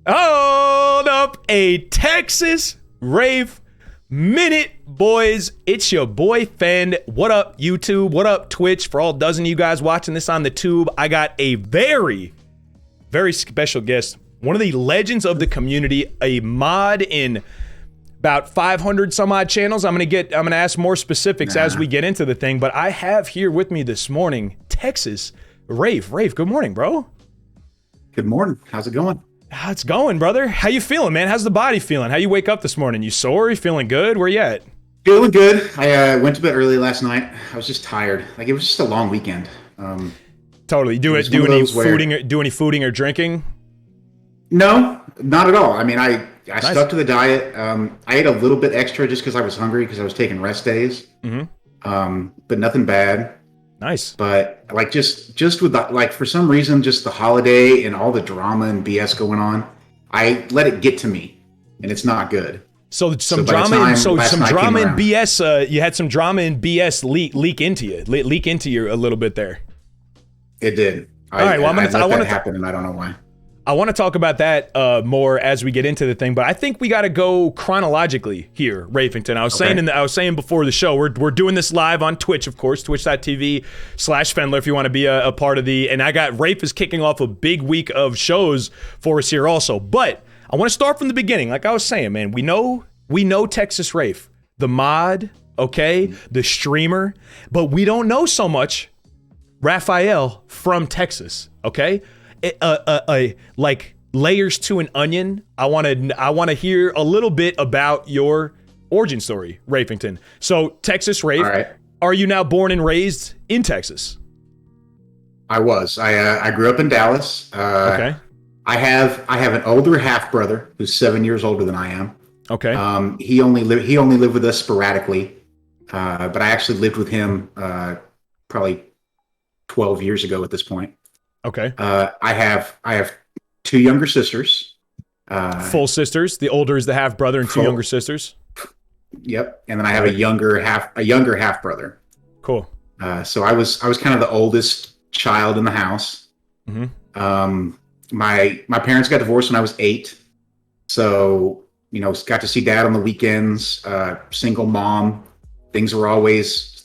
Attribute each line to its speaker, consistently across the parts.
Speaker 1: Hold up, a Texas Rave minute, boys. It's your boy Fend. What up, YouTube? What up, Twitch? For all dozen of you guys watching this on the tube, I got a very, very special guest. One of the legends of the community, a mod in about 500 some odd channels. I'm gonna ask more specifics as we get into the thing, but I have here with me this morning, Texas Rave. Rave, good morning, bro.
Speaker 2: Good morning. How's it going?
Speaker 1: How it's going, brother? How you feeling, man? How's the body feeling? How you wake up this morning? You sore? You feeling good? Where you at?
Speaker 2: Feeling good. I went to bed early last night. I was just tired. Like, it was just a long weekend.
Speaker 1: Totally. Do any fooding or drinking?
Speaker 2: No, not at all. I mean, I stuck to the diet. I ate a little bit extra just because I was hungry because I was taking rest days. But nothing bad.
Speaker 1: Nice.
Speaker 2: But like just with the, like, for some reason, just the holiday and all the drama and BS going on, I let it get to me, and it's not good.
Speaker 1: So some drama and BS. You had some drama and BS leak into you a little bit there.
Speaker 2: It did.
Speaker 1: All right. Well,
Speaker 2: I want to happen, and I don't know why.
Speaker 1: I want to talk about that more as we get into the thing, but I think we got to go chronologically here, Rafington. I was saying before the show, we're doing this live on Twitch, of course, twitch.tv/Fendler if you want to be a part of the, and I got Rafe is kicking off a big week of shows for us here also, but I want to start from the beginning. Like I was saying, man, we know Texas Rafe, the mod, okay, the streamer, but we don't know so much Raphael from Texas, okay? Like layers to an onion. I want to hear a little bit about your origin story, Rafington. So Texas Rafe,
Speaker 2: right.
Speaker 1: Are you now born and raised in Texas?
Speaker 2: I was. I grew up in Dallas.
Speaker 1: Okay.
Speaker 2: I have an older half brother who's 7 years older than I am.
Speaker 1: Okay.
Speaker 2: He only lived with us sporadically, but I actually lived with him probably 12 years ago at this point.
Speaker 1: Okay.
Speaker 2: I have two younger sisters.
Speaker 1: Full sisters. The older is the half brother, and two younger sisters.
Speaker 2: Yep. And then I have a younger half brother.
Speaker 1: Cool.
Speaker 2: So I was kind of the oldest child in the house. My parents got divorced when I was 8. So, got to see dad on the weekends. Single mom. Things were always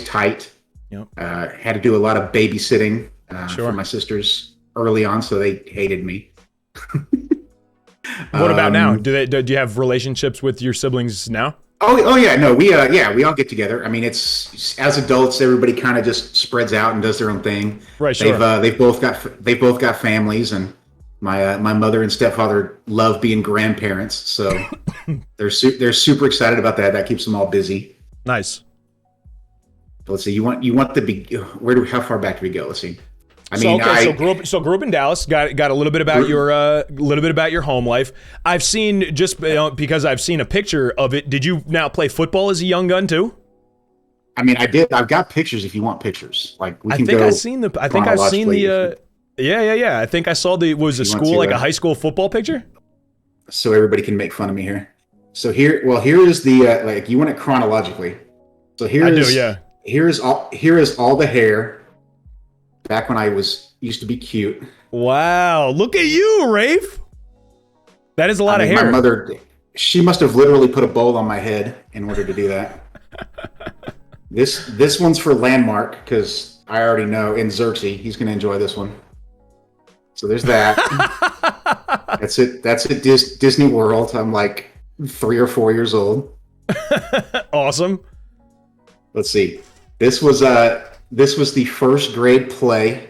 Speaker 2: tight. Yep. Had to do a lot of babysitting. For my sisters early on, so they hated me.
Speaker 1: What about now? Do you have relationships with your siblings now?
Speaker 2: Oh yeah, no, we all get together. I mean, it's as adults, everybody kind of just spreads out and does their own thing.
Speaker 1: Right, sure.
Speaker 2: They've both got families, and my mother and stepfather love being grandparents, so they're super excited about that. That keeps them all busy.
Speaker 1: Nice.
Speaker 2: Let's see. You want how far back do we go? Let's see.
Speaker 1: Grew up in Dallas. Got a little bit about your home life. I've seen because I've seen a picture of it. Did you now play football as a young gun too?
Speaker 2: I mean, I did. I've got pictures if you want pictures. Like
Speaker 1: I think I've seen the. Yeah. I think I saw was a school like a high school football picture.
Speaker 2: So everybody can make fun of me here. So here is the like you want it chronologically. So here is all the hair. Back when I used to be cute.
Speaker 1: Wow, look at you, Rafe. That is a lot of hair.
Speaker 2: My mother, she must have literally put a bowl on my head in order to do that. This one's for Landmark, because I already know in Xerxes, he's going to enjoy this one. So there's that. That's it. Disney World. I'm like 3 or 4 years old.
Speaker 1: Awesome.
Speaker 2: Let's see. This was the first grade play.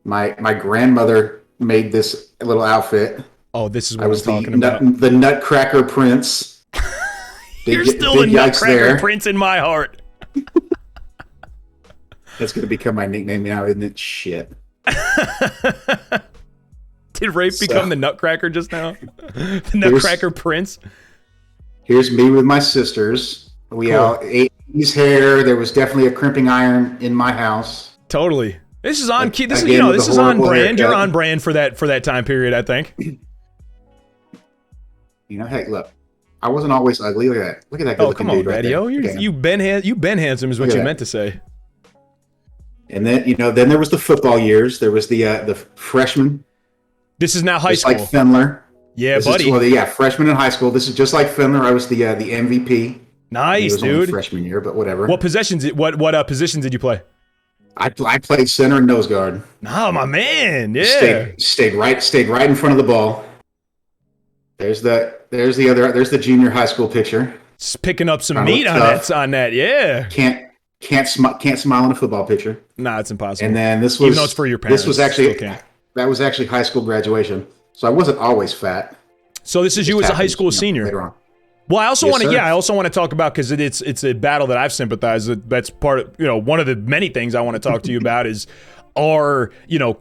Speaker 2: My grandmother made this little outfit.
Speaker 1: Oh, this is what I was talking about.
Speaker 2: The Nutcracker Prince.
Speaker 1: You're still the Nutcracker Prince in my heart.
Speaker 2: That's going to become my nickname now, isn't it? Shit.
Speaker 1: Did Rafe become the Nutcracker just now? The Nutcracker Prince?
Speaker 2: Here's me with my sisters. We all ate his hair. There was definitely a crimping iron in my house.
Speaker 1: Totally. This is on key. This is on brand. Haircut. You're on brand for that time period, I think.
Speaker 2: Heck, look. I wasn't always ugly. Look at that. Look at that good-looking dude right there.
Speaker 1: You've been handsome is what you meant to say.
Speaker 2: And then then there was the football years. There was the freshman.
Speaker 1: This is now high school.
Speaker 2: Like Fendler.
Speaker 1: Yeah, buddy.
Speaker 2: Freshman in high school. This is just like Findler. I was the MVP.
Speaker 1: Nice,
Speaker 2: was
Speaker 1: dude.
Speaker 2: Only freshman year, but whatever.
Speaker 1: What positions? What positions did you play?
Speaker 2: I played center and nose guard.
Speaker 1: Oh, my man. Yeah.
Speaker 2: Stayed right in front of the ball. There's the junior high school picture.
Speaker 1: Just picking up some meat on that. Yeah.
Speaker 2: Can't smile in a football picture.
Speaker 1: Nah, it's impossible.
Speaker 2: And then this was,
Speaker 1: even though it's for your parents.
Speaker 2: This was actually high school graduation. So I wasn't always fat.
Speaker 1: So this is you as a high school senior.
Speaker 2: Later on.
Speaker 1: Well, I also want to talk about, because it's a battle that I've sympathized. That's part of, one of the many things I want to talk to you about is our,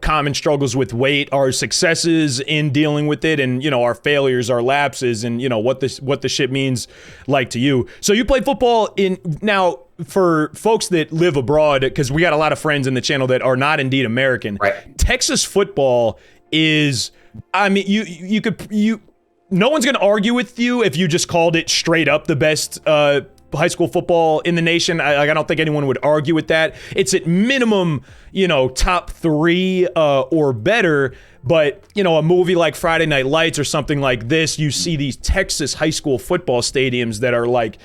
Speaker 1: common struggles with weight, our successes in dealing with it, and, our failures, our lapses, and, what the shit means like to you. So you played football now for folks that live abroad, because we got a lot of friends in the channel that are not indeed American.
Speaker 2: Right.
Speaker 1: Texas football is, I mean, no one's going to argue with you if you just called it straight up the best high school football in the nation. I don't think anyone would argue with that. It's at minimum, top 3 or better. But, a movie like Friday Night Lights or something like this, you see these Texas high school football stadiums that are like,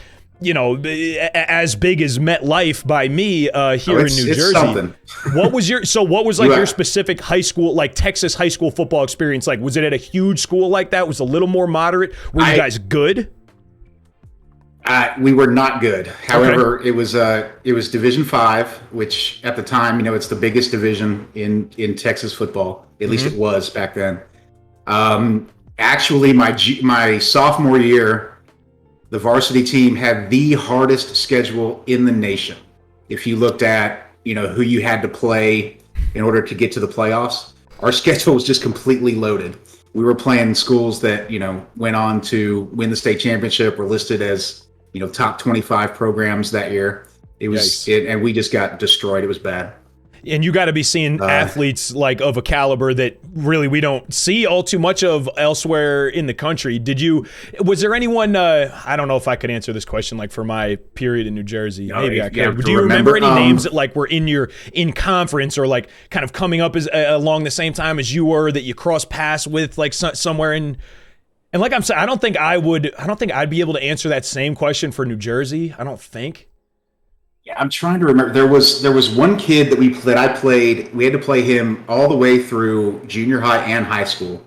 Speaker 1: as big as MetLife by me here in New Jersey.
Speaker 2: Something.
Speaker 1: What was your specific high school, like Texas high school football experience like? Was it at a huge school like that? Was it a little more moderate? Were you guys good?
Speaker 2: We were not good. However, it was Division 5, which at the time, it's the biggest division in Texas football. At least it was back then. Actually, my sophomore year, the varsity team had the hardest schedule in the nation. If you looked at, who you had to play in order to get to the playoffs, our schedule was just completely loaded. We were playing schools that, went on to win the state championship, were listed as, top 25 programs that year. It was, and we just got destroyed. It was bad.
Speaker 1: And you got to be seeing athletes like of a caliber that really we don't see all too much of elsewhere in the country. Was there anyone, I don't know if I could answer this question like for my period in New Jersey. Maybe I could. Do you remember any names that like were in conference or like kind of coming up as along the same time as you were that you crossed paths with like somewhere in? And like I'm saying, I don't think I'd be able to answer that same question for New Jersey. I don't think.
Speaker 2: Yeah, I'm trying to remember. There was one kid that I played. We had to play him all the way through junior high and high school,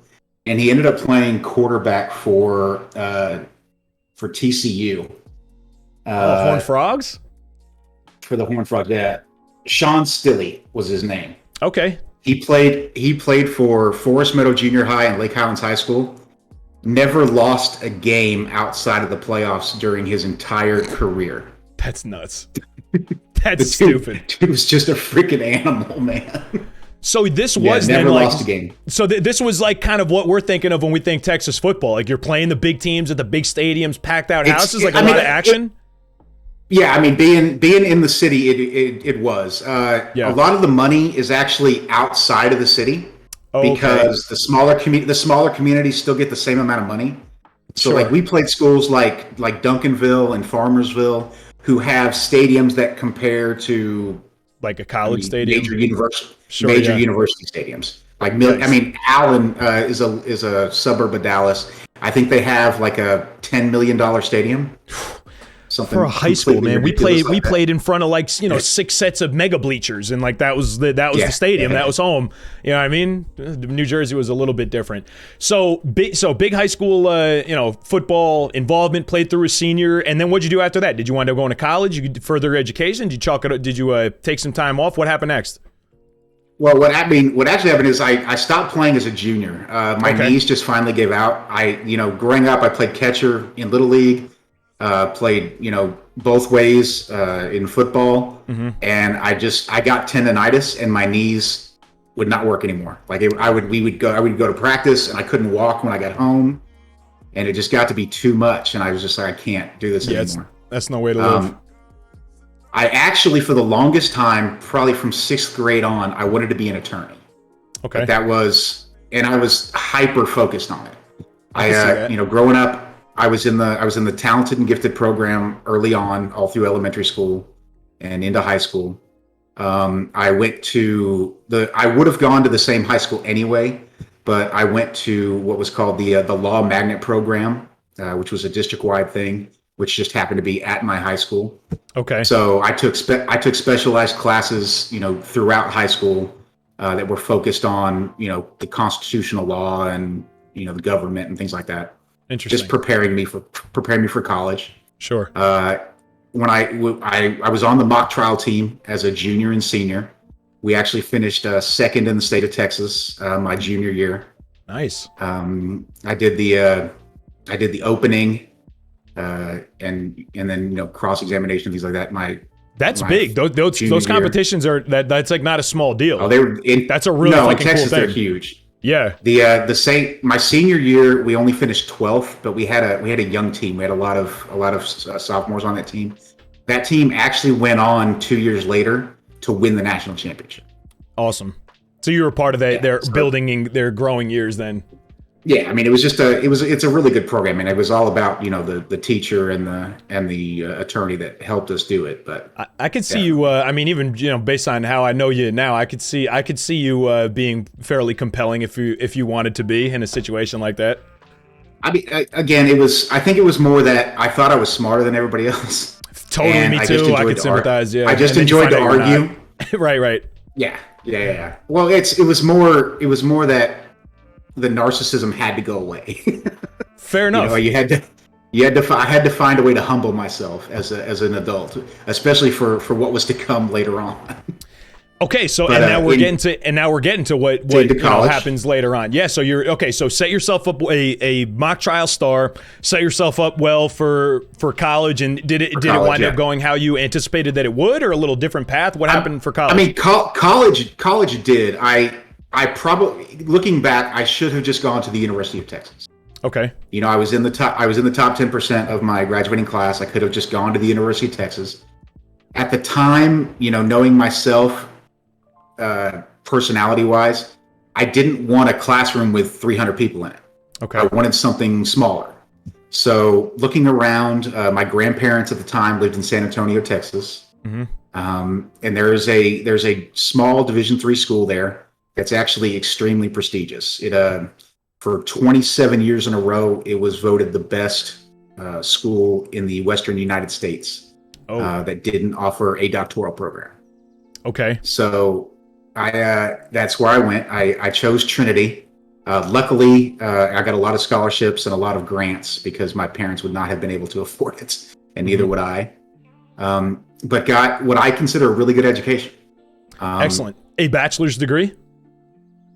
Speaker 2: and he ended up playing quarterback for TCU.
Speaker 1: Horned Frogs.
Speaker 2: For the Horned Frogs, yeah. Sean Stilley was his name.
Speaker 1: Okay.
Speaker 2: He played for Forest Meadow Junior High and Lake Highlands High School. Never lost a game outside of the playoffs during his entire career.
Speaker 1: That's nuts. That's stupid.
Speaker 2: Dude was just a freaking animal, man.
Speaker 1: So this was
Speaker 2: never lost a game.
Speaker 1: So this was like kind of what we're thinking of when we think Texas football. Like you're playing the big teams at the big stadiums, packed out houses, lot of action.
Speaker 2: Being in the city, it was. A lot of the money is actually outside of the city because the smaller communities still get the same amount of money. So like we played schools like Duncanville and Farmersville, who have stadiums that compare to
Speaker 1: like a college stadium,
Speaker 2: major university stadiums. Like Allen is a suburb of Dallas. I think they have like a $10 million stadium. Something
Speaker 1: for a high school, man. We played in front of like 6 sets of mega bleachers, and like that was the stadium. That was home. You know what I mean? New Jersey was a little bit different. So big high school football involvement. Played through a senior, and then what'd you do after that? Did you wind up going to college? You further education? Did you take some time off? What happened next?
Speaker 2: Well, what actually happened is I stopped playing as a junior. My knees just finally gave out. Growing up, I played catcher in Little League. Played, both ways in football, and I got tendonitis, and my knees would not work anymore. Like I would go to practice, and I couldn't walk when I got home, and it just got to be too much, and I was just like, I can't do this anymore.
Speaker 1: That's no way to live.
Speaker 2: I actually, for the longest time, probably from 6th grade on, I wanted to be an attorney. Okay, but and I was hyper focused on it. Growing up, I was in the talented and gifted program early on, all through elementary school and into high school. I would have gone to the same high school anyway, but I went to what was called the Law Magnet Program, which was a district-wide thing, which just happened to be at my high school.
Speaker 1: Okay.
Speaker 2: So I took specialized classes, throughout high school that were focused on, the constitutional law and the government and things like that.
Speaker 1: Interesting.
Speaker 2: Just preparing me for college.
Speaker 1: Sure.
Speaker 2: When I was on the mock trial team as a junior and senior. We actually finished second in the state of Texas my junior year.
Speaker 1: Nice.
Speaker 2: I did the opening and then cross examination, things like that.
Speaker 1: That's big. Those competitions
Speaker 2: year.
Speaker 1: that's like not a small deal.
Speaker 2: Oh,
Speaker 1: that's a really fucking
Speaker 2: in Texas,
Speaker 1: cool thing.
Speaker 2: They're huge.
Speaker 1: Yeah.
Speaker 2: My senior year we only finished 12th, but we had a young team. We had a lot of sophomores on that team. That team actually went on 2 years later to win the national championship.
Speaker 1: Awesome. So you were part of their building their growing years then.
Speaker 2: Yeah, I mean, it was just it's a really good program, and it was all about the teacher and the attorney that helped us do it. But
Speaker 1: I could see you. I mean, even based on how I know you now, I could see you being fairly compelling if you wanted to be in a situation like that.
Speaker 2: I mean, again, I think it was more that I thought I was smarter than everybody else.
Speaker 1: Totally, me too. I could sympathize. Yeah,
Speaker 2: I just enjoyed to argue.
Speaker 1: Right.
Speaker 2: Yeah. Well, it was more that the narcissism had to go away.
Speaker 1: Fair enough.
Speaker 2: I had to find a way to humble myself as an adult, especially for what was to come later on.
Speaker 1: Okay, so now we're getting to what happens later on. Yeah, so so set yourself up a mock trial star, set yourself up well for college, and did it wind up going how you anticipated that it would, or a little different path? What happened for college?
Speaker 2: I mean, college did. I probably, looking back, I should have just gone to the University of Texas.
Speaker 1: Okay.
Speaker 2: I was in the top 10% of my graduating class. I could have just gone to the University of Texas. At the time, knowing myself, personality-wise, I didn't want a classroom with 300 people in it.
Speaker 1: Okay.
Speaker 2: I wanted something smaller. So looking around, my grandparents at the time lived in San Antonio, Texas. Mm-hmm. And there's a small Division III school there that's actually extremely prestigious. It for 27 years in a row, it was voted the best school in the Western United States that didn't offer a doctoral program.
Speaker 1: Okay.
Speaker 2: So that's where I went. I chose Trinity. Luckily, I got a lot of scholarships and a lot of grants because my parents would not have been able to afford it, and neither would I. But got what I consider a really good education.
Speaker 1: Excellent. A bachelor's degree?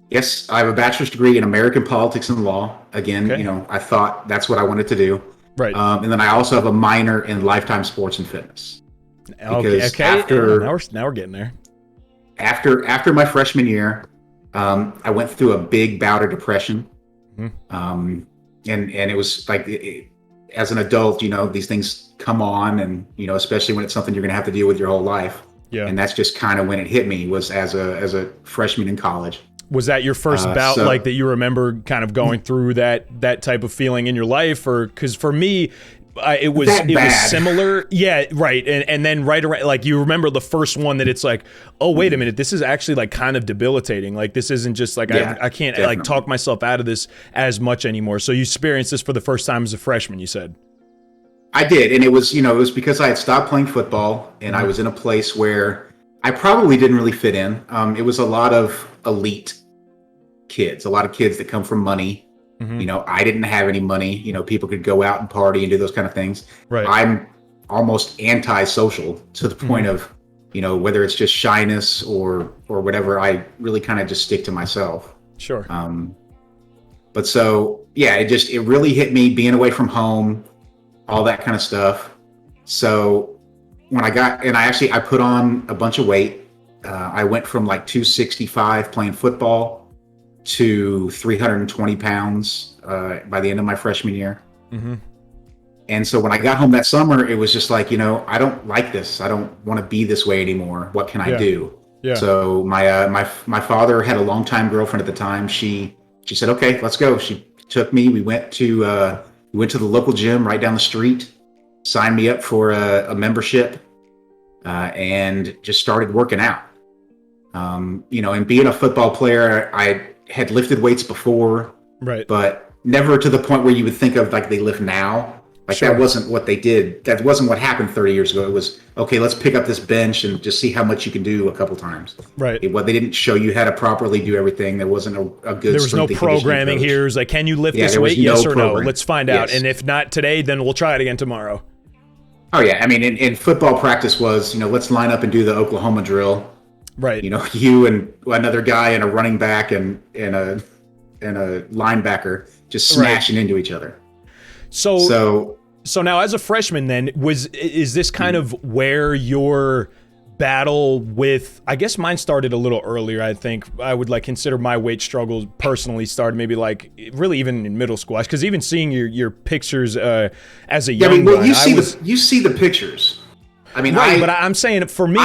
Speaker 2: Yes, I have a bachelor's degree in American politics and law. Again, I thought that's what I wanted to do.
Speaker 1: Right.
Speaker 2: And then I also have a minor in lifetime sports and fitness.
Speaker 1: Okay. Now we're getting there.
Speaker 2: After my freshman year, I went through a big bout of depression. Mm-hmm. And it was like, as an adult, these things come on, and especially when it's something you're going to have to deal with your whole life. Yeah. And that's just kind of when it hit me, was as a freshman in college.
Speaker 1: Was that your first bout, like that you remember kind of going through that type of feeling in your life? Or because for me, it was similar. Yeah, right. And then right around, like, you remember the first one that it's like, oh, wait a minute, this is actually like kind of debilitating. Like, this isn't just like, I can't like talk myself out of this as much anymore. So you experienced this for the first time as a freshman, you said.
Speaker 2: I did. And it was, it was because I had stopped playing football, and I was in a place where I probably didn't really fit in. It was a lot of elite kids, a lot of kids that come from money. Mm-hmm. I didn't have any money. People could go out and party and do those kind of things. Right. I'm almost anti-social to the point of, whether it's just shyness or whatever, I really kind of just stick to myself.
Speaker 1: Sure.
Speaker 2: But so, yeah, it really hit me being away from home, all that kind of stuff. So when I put on a bunch of weight. I went from like 265 playing football to 320 pounds by the end of my freshman year. Mm-hmm. And so when I got home that summer, it was just like, I don't like this. I don't want to be this way anymore. What can I do? Yeah. So my father had a longtime girlfriend at the time. She said, okay, let's go. She took me. We went to the local gym right down the street, signed me up for a membership, and just started working out. And being a football player, I had lifted weights before,
Speaker 1: right?
Speaker 2: But never to the point where you would think of like they lift now. Like
Speaker 1: Sure.
Speaker 2: that wasn't what they did. That wasn't what happened 30 years ago. It was, okay, let's pick up this bench and just see how much you can do a couple times.
Speaker 1: Right.
Speaker 2: They didn't show you how to properly do everything. There wasn't a good.
Speaker 1: There was no programming here. It was like, can you lift this weight? Yes or no? Let's find out. And if not today, then we'll try it again tomorrow.
Speaker 2: Oh yeah, I mean, in football practice was, let's line up and do the Oklahoma drill.
Speaker 1: Right.
Speaker 2: You and another guy and a running back and a linebacker just smashing into each other.
Speaker 1: So now as a freshman then, is this kind of where your battle with, I guess mine started a little earlier. I think I would consider my weight struggles personally started maybe really even in middle school, because even seeing your pictures as a young guy,
Speaker 2: you see the pictures. I mean,
Speaker 1: right, but I'm saying for me,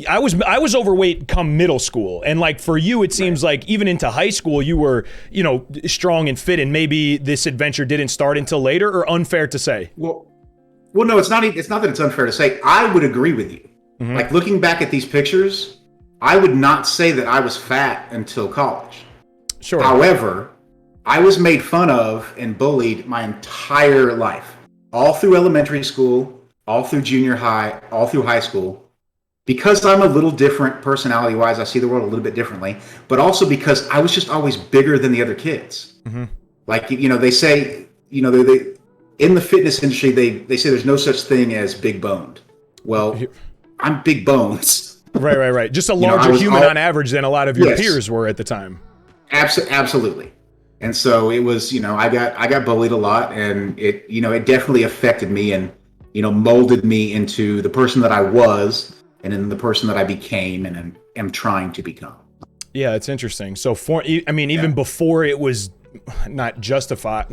Speaker 1: I was overweight come middle school, and for you, it seems like even into high school, you were strong and fit, and maybe this adventure didn't start until later, or unfair to say?
Speaker 2: Well, no, it's not. It's not that it's unfair to say. I would agree with you. Mm-hmm. Looking back at these pictures, I would not say that I was fat until college.
Speaker 1: Sure.
Speaker 2: However, I was made fun of and bullied my entire life, all through elementary school, all through junior high, all through high school. Because I'm a little different personality-wise, I see the world a little bit differently, but also because I was just always bigger than the other kids. Mm-hmm. They say, they in the fitness industry, they say there's no such thing as big boned. Well, I'm big bones.
Speaker 1: Right. Just a larger human on average than a lot of your peers were at the time.
Speaker 2: Absolutely. And so it was, I got bullied a lot, and it definitely affected me and, molded me into the person that I was, and in the person that I became and am trying to become.
Speaker 1: Yeah, it's interesting. So even before it was not justified,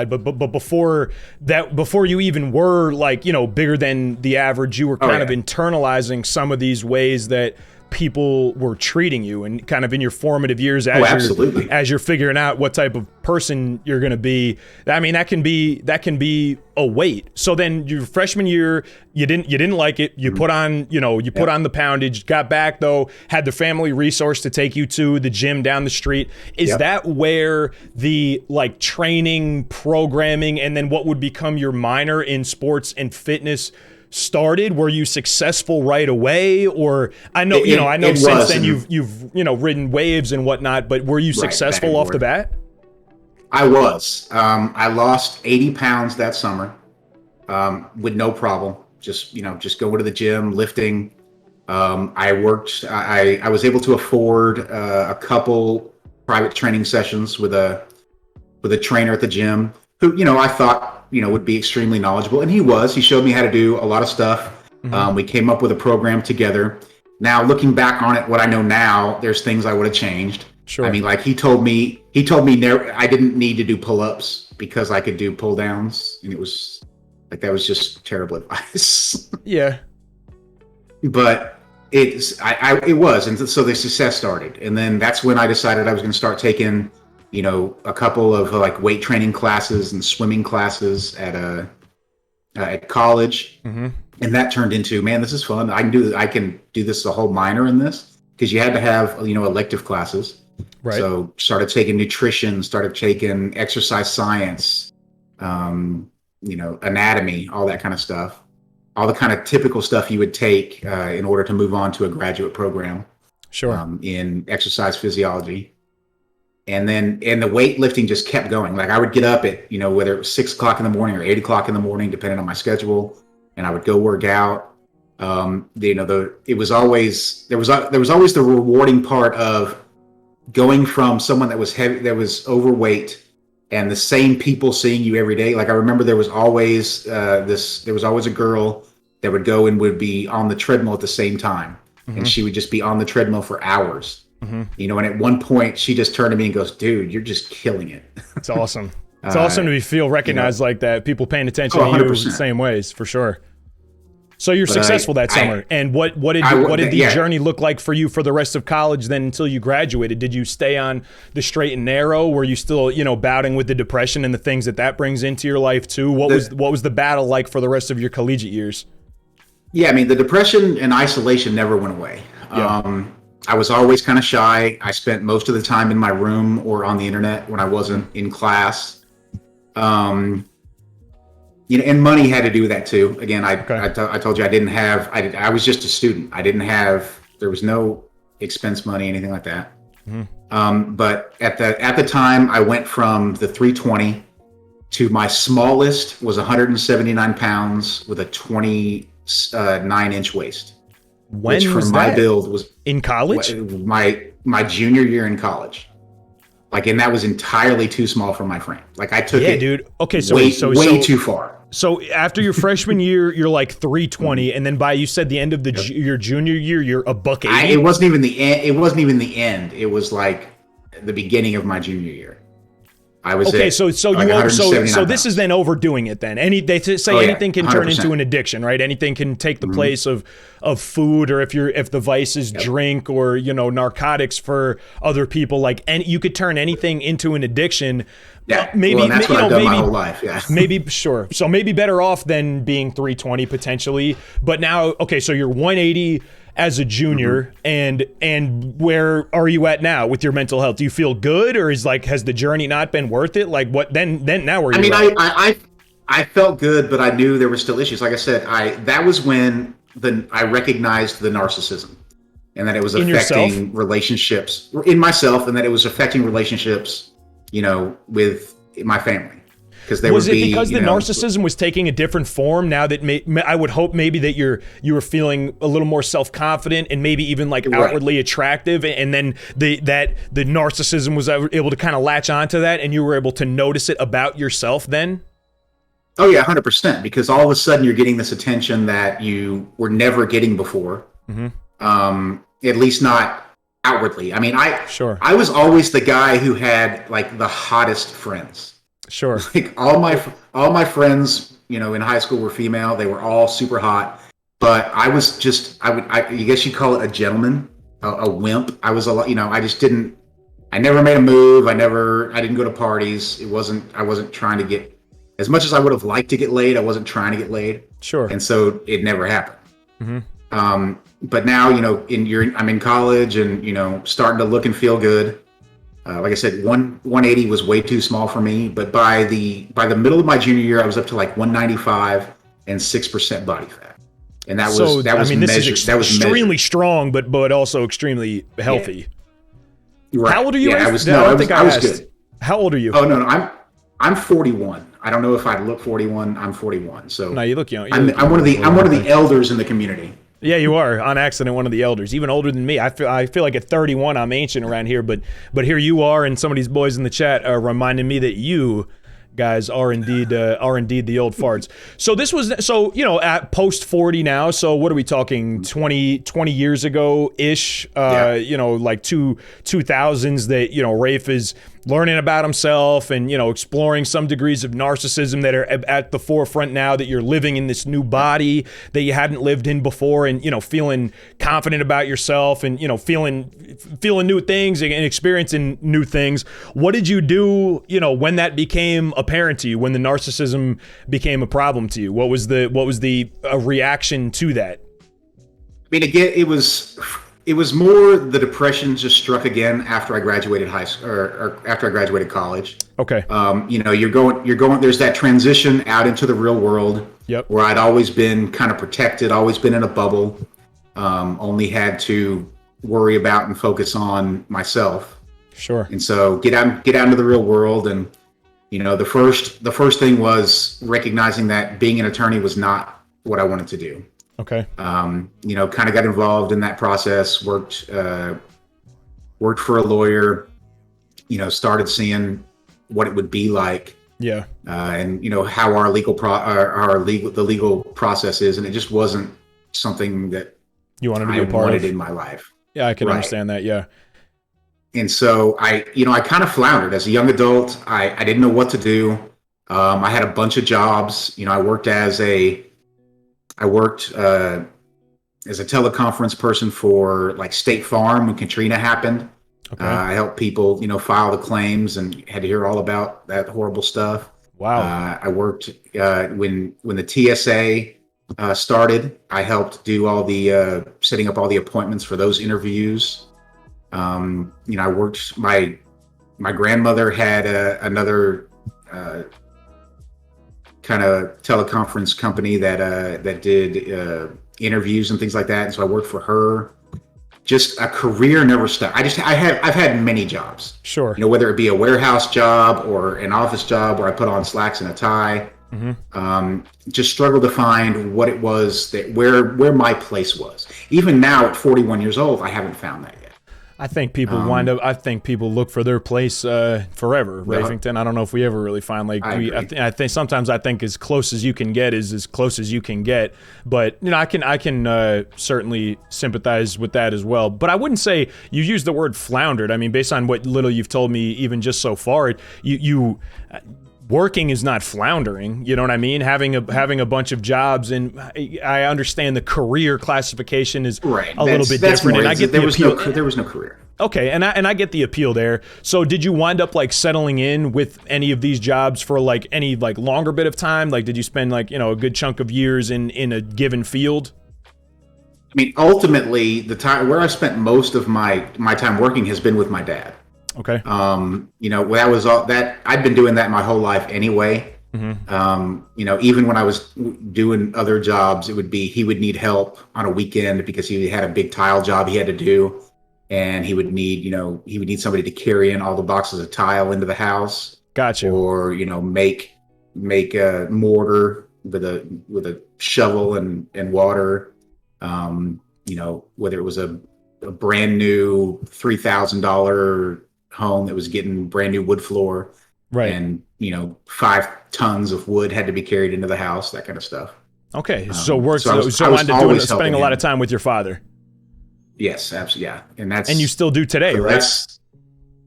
Speaker 1: but before that, before you even were bigger than the average, you were kind of internalizing some of these ways that people were treating you, and kind of in your formative years as you're figuring out what type of person you're going to be. I mean, that can be a weight. So then your freshman year, you didn't like it. You put on, put on the poundage, got back though, had the family resource to take you to the gym down the street. Is that where the training, programming, and then what would become your minor in sports and fitness started? Were you successful right away, or I know since then you've ridden waves and whatnot, but were you successful off the bat?
Speaker 2: I was. I lost 80 pounds that summer with no problem. Just going to the gym, lifting. I worked. I was able to afford a couple private training sessions with a trainer at the gym who I thought would be extremely knowledgeable, and he showed me how to do a lot of stuff. Mm-hmm. We came up with a program together. Now looking back on it, what I know now, there's things I would have changed.
Speaker 1: Sure.
Speaker 2: I mean, he told me never, I didn't need to do pull-ups because I could do pull-downs, and it was that was just terrible advice.
Speaker 1: Yeah.
Speaker 2: But it was, and so the success started, and then that's when I decided I was going to start taking a couple of weight training classes and swimming classes at college. Mm-hmm. And that turned into, man, this is fun. I can do this, the whole minor in this, because you had to have, elective classes. Right. So started taking nutrition, started taking exercise science, anatomy, all that kind of stuff, all the kind of typical stuff you would take in order to move on to a graduate program.
Speaker 1: Sure.
Speaker 2: In exercise physiology. And then, the weightlifting just kept going. I would get up at, whether it was 6 o'clock in the morning or 8 o'clock in the morning, depending on my schedule, and I would go work out. It was always, there was always the rewarding part of going from someone that was heavy, that was overweight, and the same people seeing you every day. I remember there was always there was always a girl that would go and would be on the treadmill at the same time. Mm-hmm. And she would just be on the treadmill for hours. Mm-hmm. And at one point she just turned to me and goes, "Dude, you're just killing it."
Speaker 1: It's awesome. It's awesome to feel recognized like that. People paying attention to you in the same ways, for sure. So you're successful that summer. And what did the journey look like for you for the rest of college then until you graduated? Did you stay on the straight and narrow? Were you still, battling with the depression and the things that brings into your life too? What was the battle like for the rest of your collegiate years?
Speaker 2: Yeah, I mean, the depression and isolation never went away. Yeah. I was always kind of shy. I spent most of the time in my room or on the internet when I wasn't in class. And money had to do with that too. Again, I told you I was just a student. There was no expense money, anything like that. But at the time, I went from the 320 to my smallest was 179 pounds with a 29-inch waist.
Speaker 1: When
Speaker 2: which
Speaker 1: was
Speaker 2: for my
Speaker 1: that?
Speaker 2: build was
Speaker 1: in college?
Speaker 2: My junior year in college. And that was entirely too small for my frame. I took it,
Speaker 1: dude. Okay, so
Speaker 2: way
Speaker 1: so
Speaker 2: too far.
Speaker 1: So after your freshman year, you're like 320, and then by you said the end of your junior year, you're a $180.
Speaker 2: It wasn't even the end. It wasn't even the end. It was like the beginning of my junior year. I was
Speaker 1: okay. So this is then overdoing it. Then they say anything can
Speaker 2: 100%.
Speaker 1: turn into an addiction, right? Anything can take the place of food, or if the vice is drink or narcotics for other people. And you could turn anything into an addiction.
Speaker 2: Yeah, and that's what I've done my whole life. Yeah,
Speaker 1: maybe sure. So maybe better off than being 320 potentially. But now, okay, so you're 180 as a junior, and where are you at now with your mental health? Do you feel good, or has the journey not been worth it? What then now where are you at?
Speaker 2: I felt good, but I knew there were still issues. Like I said, that was when I recognized the narcissism, and that it was affecting relationships in myself, and that it was affecting relationships, with my family.
Speaker 1: Was it because the narcissism was taking a different form now that I would hope maybe that you were feeling a little more self-confident and maybe even outwardly attractive, and then the narcissism was able to kind of latch onto that, and you were able to notice it about yourself then?
Speaker 2: Oh yeah, 100%, because all of a sudden you're getting this attention that you were never getting before. At least not outwardly. I mean, I was always the guy who had the hottest friends.
Speaker 1: Sure.
Speaker 2: All my friends, in high school were female. They were all super hot, but I was just, you guess you'd call it a gentleman, a wimp. I was I never made a move. I didn't go to parties. I wasn't trying to get, as much as I would have liked to get laid, I wasn't trying to get laid.
Speaker 1: Sure.
Speaker 2: And so it never happened. But now, I'm in college and, starting to look and feel good. Like I said, 180 was way too small for me, but by the middle of my junior year, I was up to 195 and 6% body fat, and that was
Speaker 1: extremely strong, but also extremely healthy.
Speaker 2: Yeah. Right.
Speaker 1: How old are you?
Speaker 2: Yeah,
Speaker 1: I was good. How old are you?
Speaker 2: Oh no, I'm 41. I don't know if I look 41. I'm 41. So
Speaker 1: no, you look young.
Speaker 2: I'm one of the elders in the community.
Speaker 1: Yeah, you are on accident one of the elders, even older than me. I feel like at 31 I'm ancient around here, but here you are, and some of these boys in the chat are reminding me that you guys are indeed the old farts. So this was at post 40 now. So what are we talking? 20 years ago ish. 2000s that Rafe is learning about himself and exploring some degrees of narcissism that are at the forefront now that you're living in this new body that you hadn't lived in before, and feeling confident about yourself and feeling new things and experiencing new things. What did you do when that became apparent to you, when the narcissism became a problem to you? What was the reaction to that?
Speaker 2: I mean, again, it was more the depression just struck again after I graduated high school or after I graduated college.
Speaker 1: Okay.
Speaker 2: You're going, there's that transition out into the real world.
Speaker 1: Yep.
Speaker 2: Where I'd always been kind of protected, always been in a bubble, only had to worry about and focus on myself.
Speaker 1: Sure.
Speaker 2: And so get out into the real world. And, the first thing was recognizing that being an attorney was not what I wanted to do.
Speaker 1: Okay.
Speaker 2: Kind of got involved in that process, worked for a lawyer, started seeing what it would be like.
Speaker 1: Yeah.
Speaker 2: And how our the legal process is. And it just wasn't something that
Speaker 1: you wanted to be a part of
Speaker 2: in my life.
Speaker 1: Yeah, I can understand that. Yeah.
Speaker 2: And so I kind of floundered as a young adult. I didn't know what to do. I had a bunch of jobs. I worked as a teleconference person for State Farm when Katrina happened. Okay. I helped people, file the claims and had to hear all about that horrible stuff.
Speaker 1: Wow.
Speaker 2: I worked when the TSA started, I helped do all the setting up all the appointments for those interviews. I worked. My grandmother had another kind of teleconference company that did interviews and things like that, and so I worked for her. Just a career never stopped. I've had many jobs.
Speaker 1: Sure.
Speaker 2: Whether it be a warehouse job or an office job where I put on slacks and a tie. Just struggled to find what it was where my place was. Even now at 41 years old, I haven't found that yet.
Speaker 1: I think people I think people look for their place forever, Rafington. I don't know if we ever really find I think sometimes I think as close as you can get is as close as you can get. But I can certainly sympathize with that as well. But I wouldn't say you used the word floundered. I mean, based on what little you've told me, even just so far, you working is not floundering, you know what I mean? Having a bunch of jobs, and I understand the career classification is a little bit different. And I get there was no career. Okay, and I get the appeal there. So did you wind up settling in with any of these jobs for any longer bit of time? Did you spend a good chunk of years in a given field?
Speaker 2: I mean, ultimately, the time where I spent most of my time working has been with my dad.
Speaker 1: Okay.
Speaker 2: That was all that I'd been doing that my whole life anyway. Even when I was doing other jobs, it would be he would need help on a weekend because he had a big tile job he had to do, and he would need somebody to carry in all the boxes of tile into the house.
Speaker 1: Gotcha.
Speaker 2: Or make a mortar with a shovel and water. Whether it was a brand new $3,000 home that was getting brand new wood floor,
Speaker 1: right?
Speaker 2: And 5 tons of wood had to be carried into the house, that kind of stuff.
Speaker 1: Okay, so spending a lot of time with your father.
Speaker 2: Yes, absolutely, yeah,
Speaker 1: and you still do today,
Speaker 2: so
Speaker 1: right?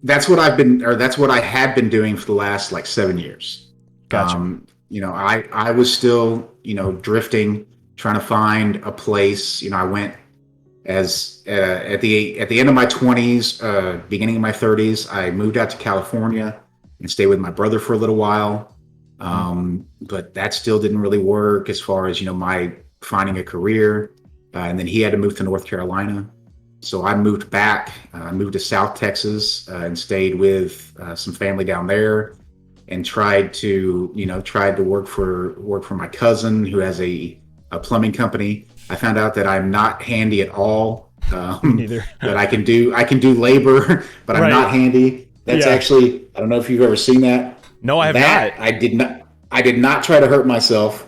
Speaker 2: That's what I had been doing for the last 7 years.
Speaker 1: Gotcha.
Speaker 2: I was still drifting, trying to find a place. I went as at the end of my 20s, beginning of my 30s, I moved out to California and stayed with my brother for a little while. But that still didn't really work as far as my finding a career. And then he had to move to North Carolina, so I moved back. I moved to South Texas and stayed with some family down there, and tried to work for my cousin who has a plumbing company. I found out that I'm not handy at all.
Speaker 1: Neither.
Speaker 2: That I can do labor, but I'm not handy. That's actually, I don't know if you've ever seen that.
Speaker 1: No, I have not.
Speaker 2: I did not try to hurt myself.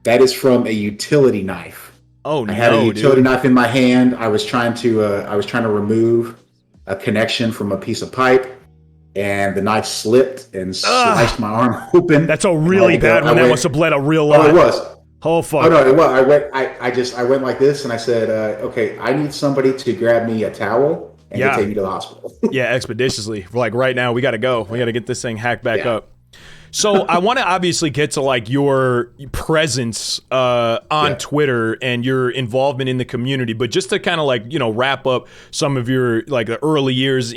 Speaker 2: That is from a utility knife.
Speaker 1: Oh,
Speaker 2: I had a utility knife in my hand. I was trying to remove a connection from a piece of pipe, and the knife slipped and sliced my arm open.
Speaker 1: That's a really bad one. That must have bled a real lot.
Speaker 2: Oh, it was.
Speaker 1: Oh fuck!
Speaker 2: Oh no, it was. I went like this, and I said, "Okay, I need somebody to grab me a towel and to take me to the hospital." Yeah,
Speaker 1: expeditiously. We're right now, we got to go. We got to get this thing hacked back up. So I want to obviously get to your presence on Twitter and your involvement in the community, but just to kind of wrap up some of your the early years,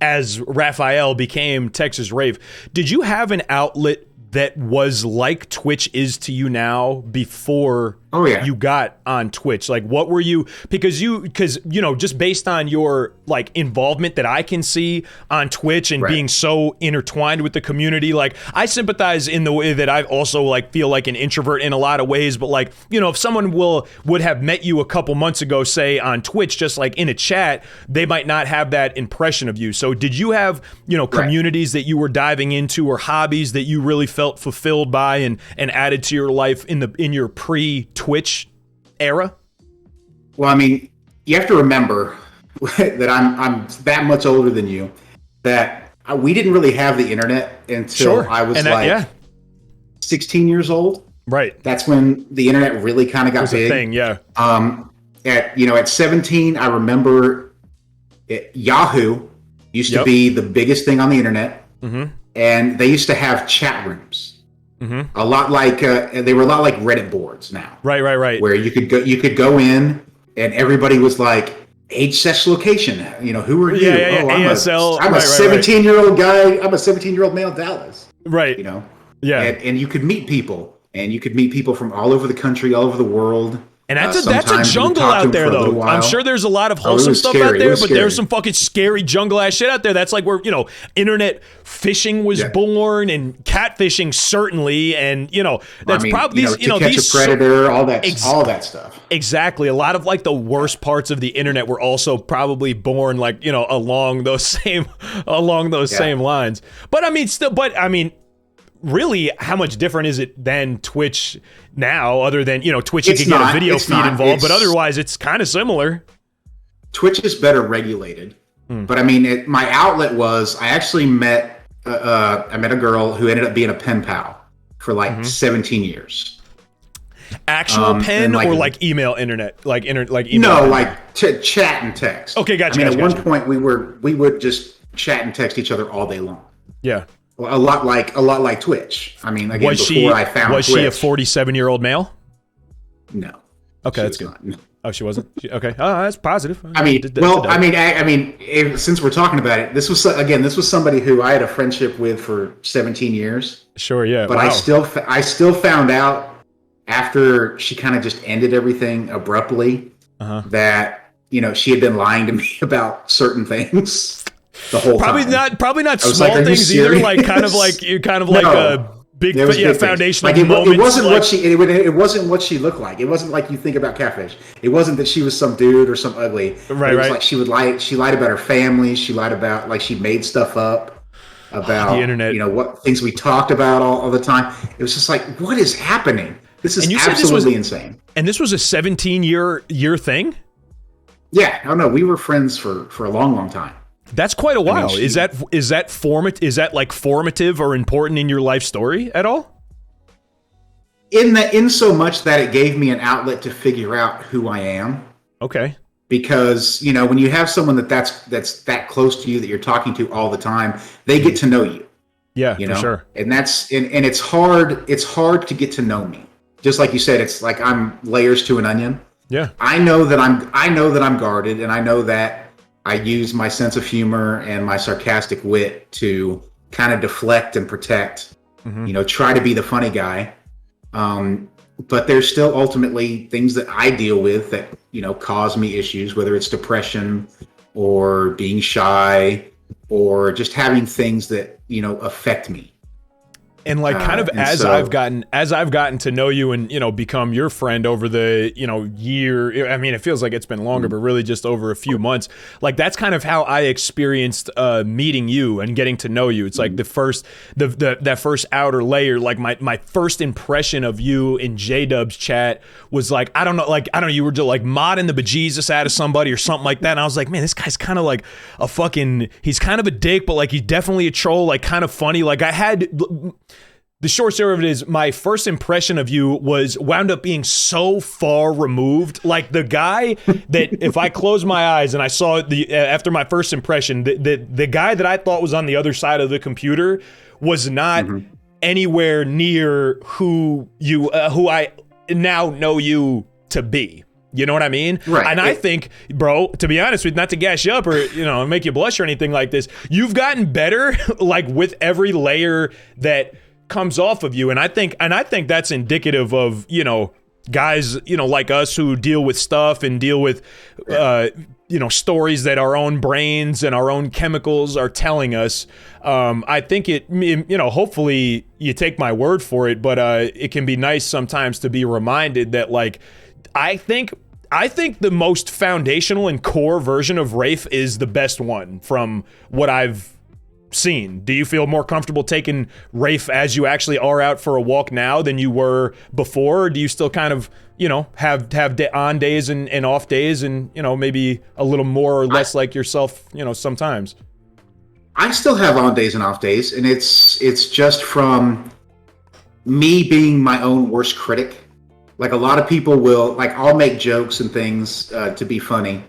Speaker 1: as Raphael became TEXASRAFE. Did you have an outlet that was like Twitch is to you now before you got on Twitch? What were you, because just based on your involvement that I can see on Twitch and being so intertwined with the community, I sympathize in the way that I also feel like an introvert in a lot of ways, but if someone would have met you a couple months ago, say on Twitch, just in a chat, they might not have that impression of you. So did you have communities that you were diving into, or hobbies that you really felt fulfilled by and added to your life in your pre-Twitch era?
Speaker 2: Well, I mean, you have to remember that I'm that much older than you, that we didn't really have the internet until I was 16 years old.
Speaker 1: Right.
Speaker 2: That's when the internet really kind of got big.
Speaker 1: Thing, yeah.
Speaker 2: At 17, I remember Yahoo used to be the biggest thing on the internet. Mm-hmm. And they used to have chat rooms. Mm-hmm. A lot they were a lot like Reddit boards now. Right. Where you could go in, and everybody was like, age, sex, location. Who are you?
Speaker 1: ASL.
Speaker 2: I'm a 17-year-old guy. I'm a 17-year-old male in Dallas.
Speaker 1: Right.
Speaker 2: And you could meet people. and you could meet people from all over the country, all over the world.
Speaker 1: And that's a jungle out there, though. I'm sure there's a lot of wholesome stuff out there, but there's some fucking scary jungle-ass shit out there. That's like where, internet fishing was born, and catfishing certainly, and, that's probably,
Speaker 2: to catch a predator, all that stuff.
Speaker 1: Exactly. A lot of, like, the worst parts of the internet were also probably born, like, along those same lines. But, I mean, really, how much different is it than Twitch now, other than, Twitch, you can get a video feed involved, but otherwise it's kind of similar.
Speaker 2: Twitch is better regulated. But I mean, my outlet was, I actually met a girl who ended up being a pen pal for like 17 years.
Speaker 1: Actual pen, or like email internet? Like email?
Speaker 2: No, like chat and text.
Speaker 1: Okay, gotcha.
Speaker 2: At one point we would just chat and text each other all day long.
Speaker 1: Yeah.
Speaker 2: A lot like Twitch. I mean, again, I found
Speaker 1: was
Speaker 2: Twitch.
Speaker 1: She a 47-year-old male?
Speaker 2: No.
Speaker 1: Okay, that's good. Not. Oh, she wasn't. Okay. Oh, that's positive.
Speaker 2: Since we're talking about it, this was somebody who I had a friendship with for 17 years.
Speaker 1: Sure. Yeah.
Speaker 2: But I still found out after she kind of just ended everything abruptly that she had been lying to me about certain things. The whole time.
Speaker 1: Probably not small things either. Like kind of like a big foundational moments.
Speaker 2: It wasn't it wasn't what she looked like. It wasn't like you think about catfish. It wasn't that she was some dude or some ugly.
Speaker 1: Right.
Speaker 2: It was like she would lie. She lied about her family. She lied about, like, she made stuff up about
Speaker 1: the internet.
Speaker 2: What things we talked about all the time. It was just like, what is happening? This is absolutely insane.
Speaker 1: And this was a 17-year thing?
Speaker 2: Yeah. Oh no, we were friends for a long time.
Speaker 1: That's quite a while. Is that formative or important in your life story at all?
Speaker 2: In so much that it gave me an outlet to figure out who I am. Okay. Because, when you have someone that's that close to you, that you're talking to all the time, they get to know you.
Speaker 1: Yeah, for sure.
Speaker 2: And it's hard to get to know me. Just like you said, it's like I'm layers to an onion.
Speaker 1: Yeah.
Speaker 2: I know that I'm guarded, and I know that I use my sense of humor and my sarcastic wit to kind of deflect and protect, try to be the funny guy. But there's still ultimately things that I deal with that, cause me issues, whether it's depression or being shy or just having things that, affect me.
Speaker 1: And like as I've gotten to know you and, become your friend over the, year, I mean, it feels like it's been longer, but really just over a few months. Like that's kind of how I experienced meeting you and getting to know you. It's like that first outer layer, like my first impression of you in J-Dub's chat was like, you were just like modding the bejesus out of somebody or something like that. And I was like, man, this guy's kind of like he's kind of a dick, but like he's definitely a troll, like kind of funny. Like the short story of it is, my first impression of you wound up being so far removed. Like the guy that if I closed my eyes and I saw after my first impression, the guy that I thought was on the other side of the computer was not anywhere near who I now know you to be. You know what I mean?
Speaker 2: Right.
Speaker 1: And I think, bro, to be honest with you, not to gas you up or make you blush or anything like this, you've gotten better like with every layer that comes off of you, and I think that's indicative of guys like us who deal with stuff and deal with stories that our own brains and our own chemicals are telling us. I think hopefully you take my word for it, but it can be nice sometimes to be reminded that like I think the most foundational and core version of Rafe is the best one from what I've seen. Do you feel more comfortable taking Rafe as you actually are out for a walk now than you were before? Or do you still kind of, have on days and off days and, maybe a little more or less like yourself, sometimes?
Speaker 2: I still have on days and off days, and it's just from me being my own worst critic. Like a lot of people will, like I'll make jokes and things to be funny,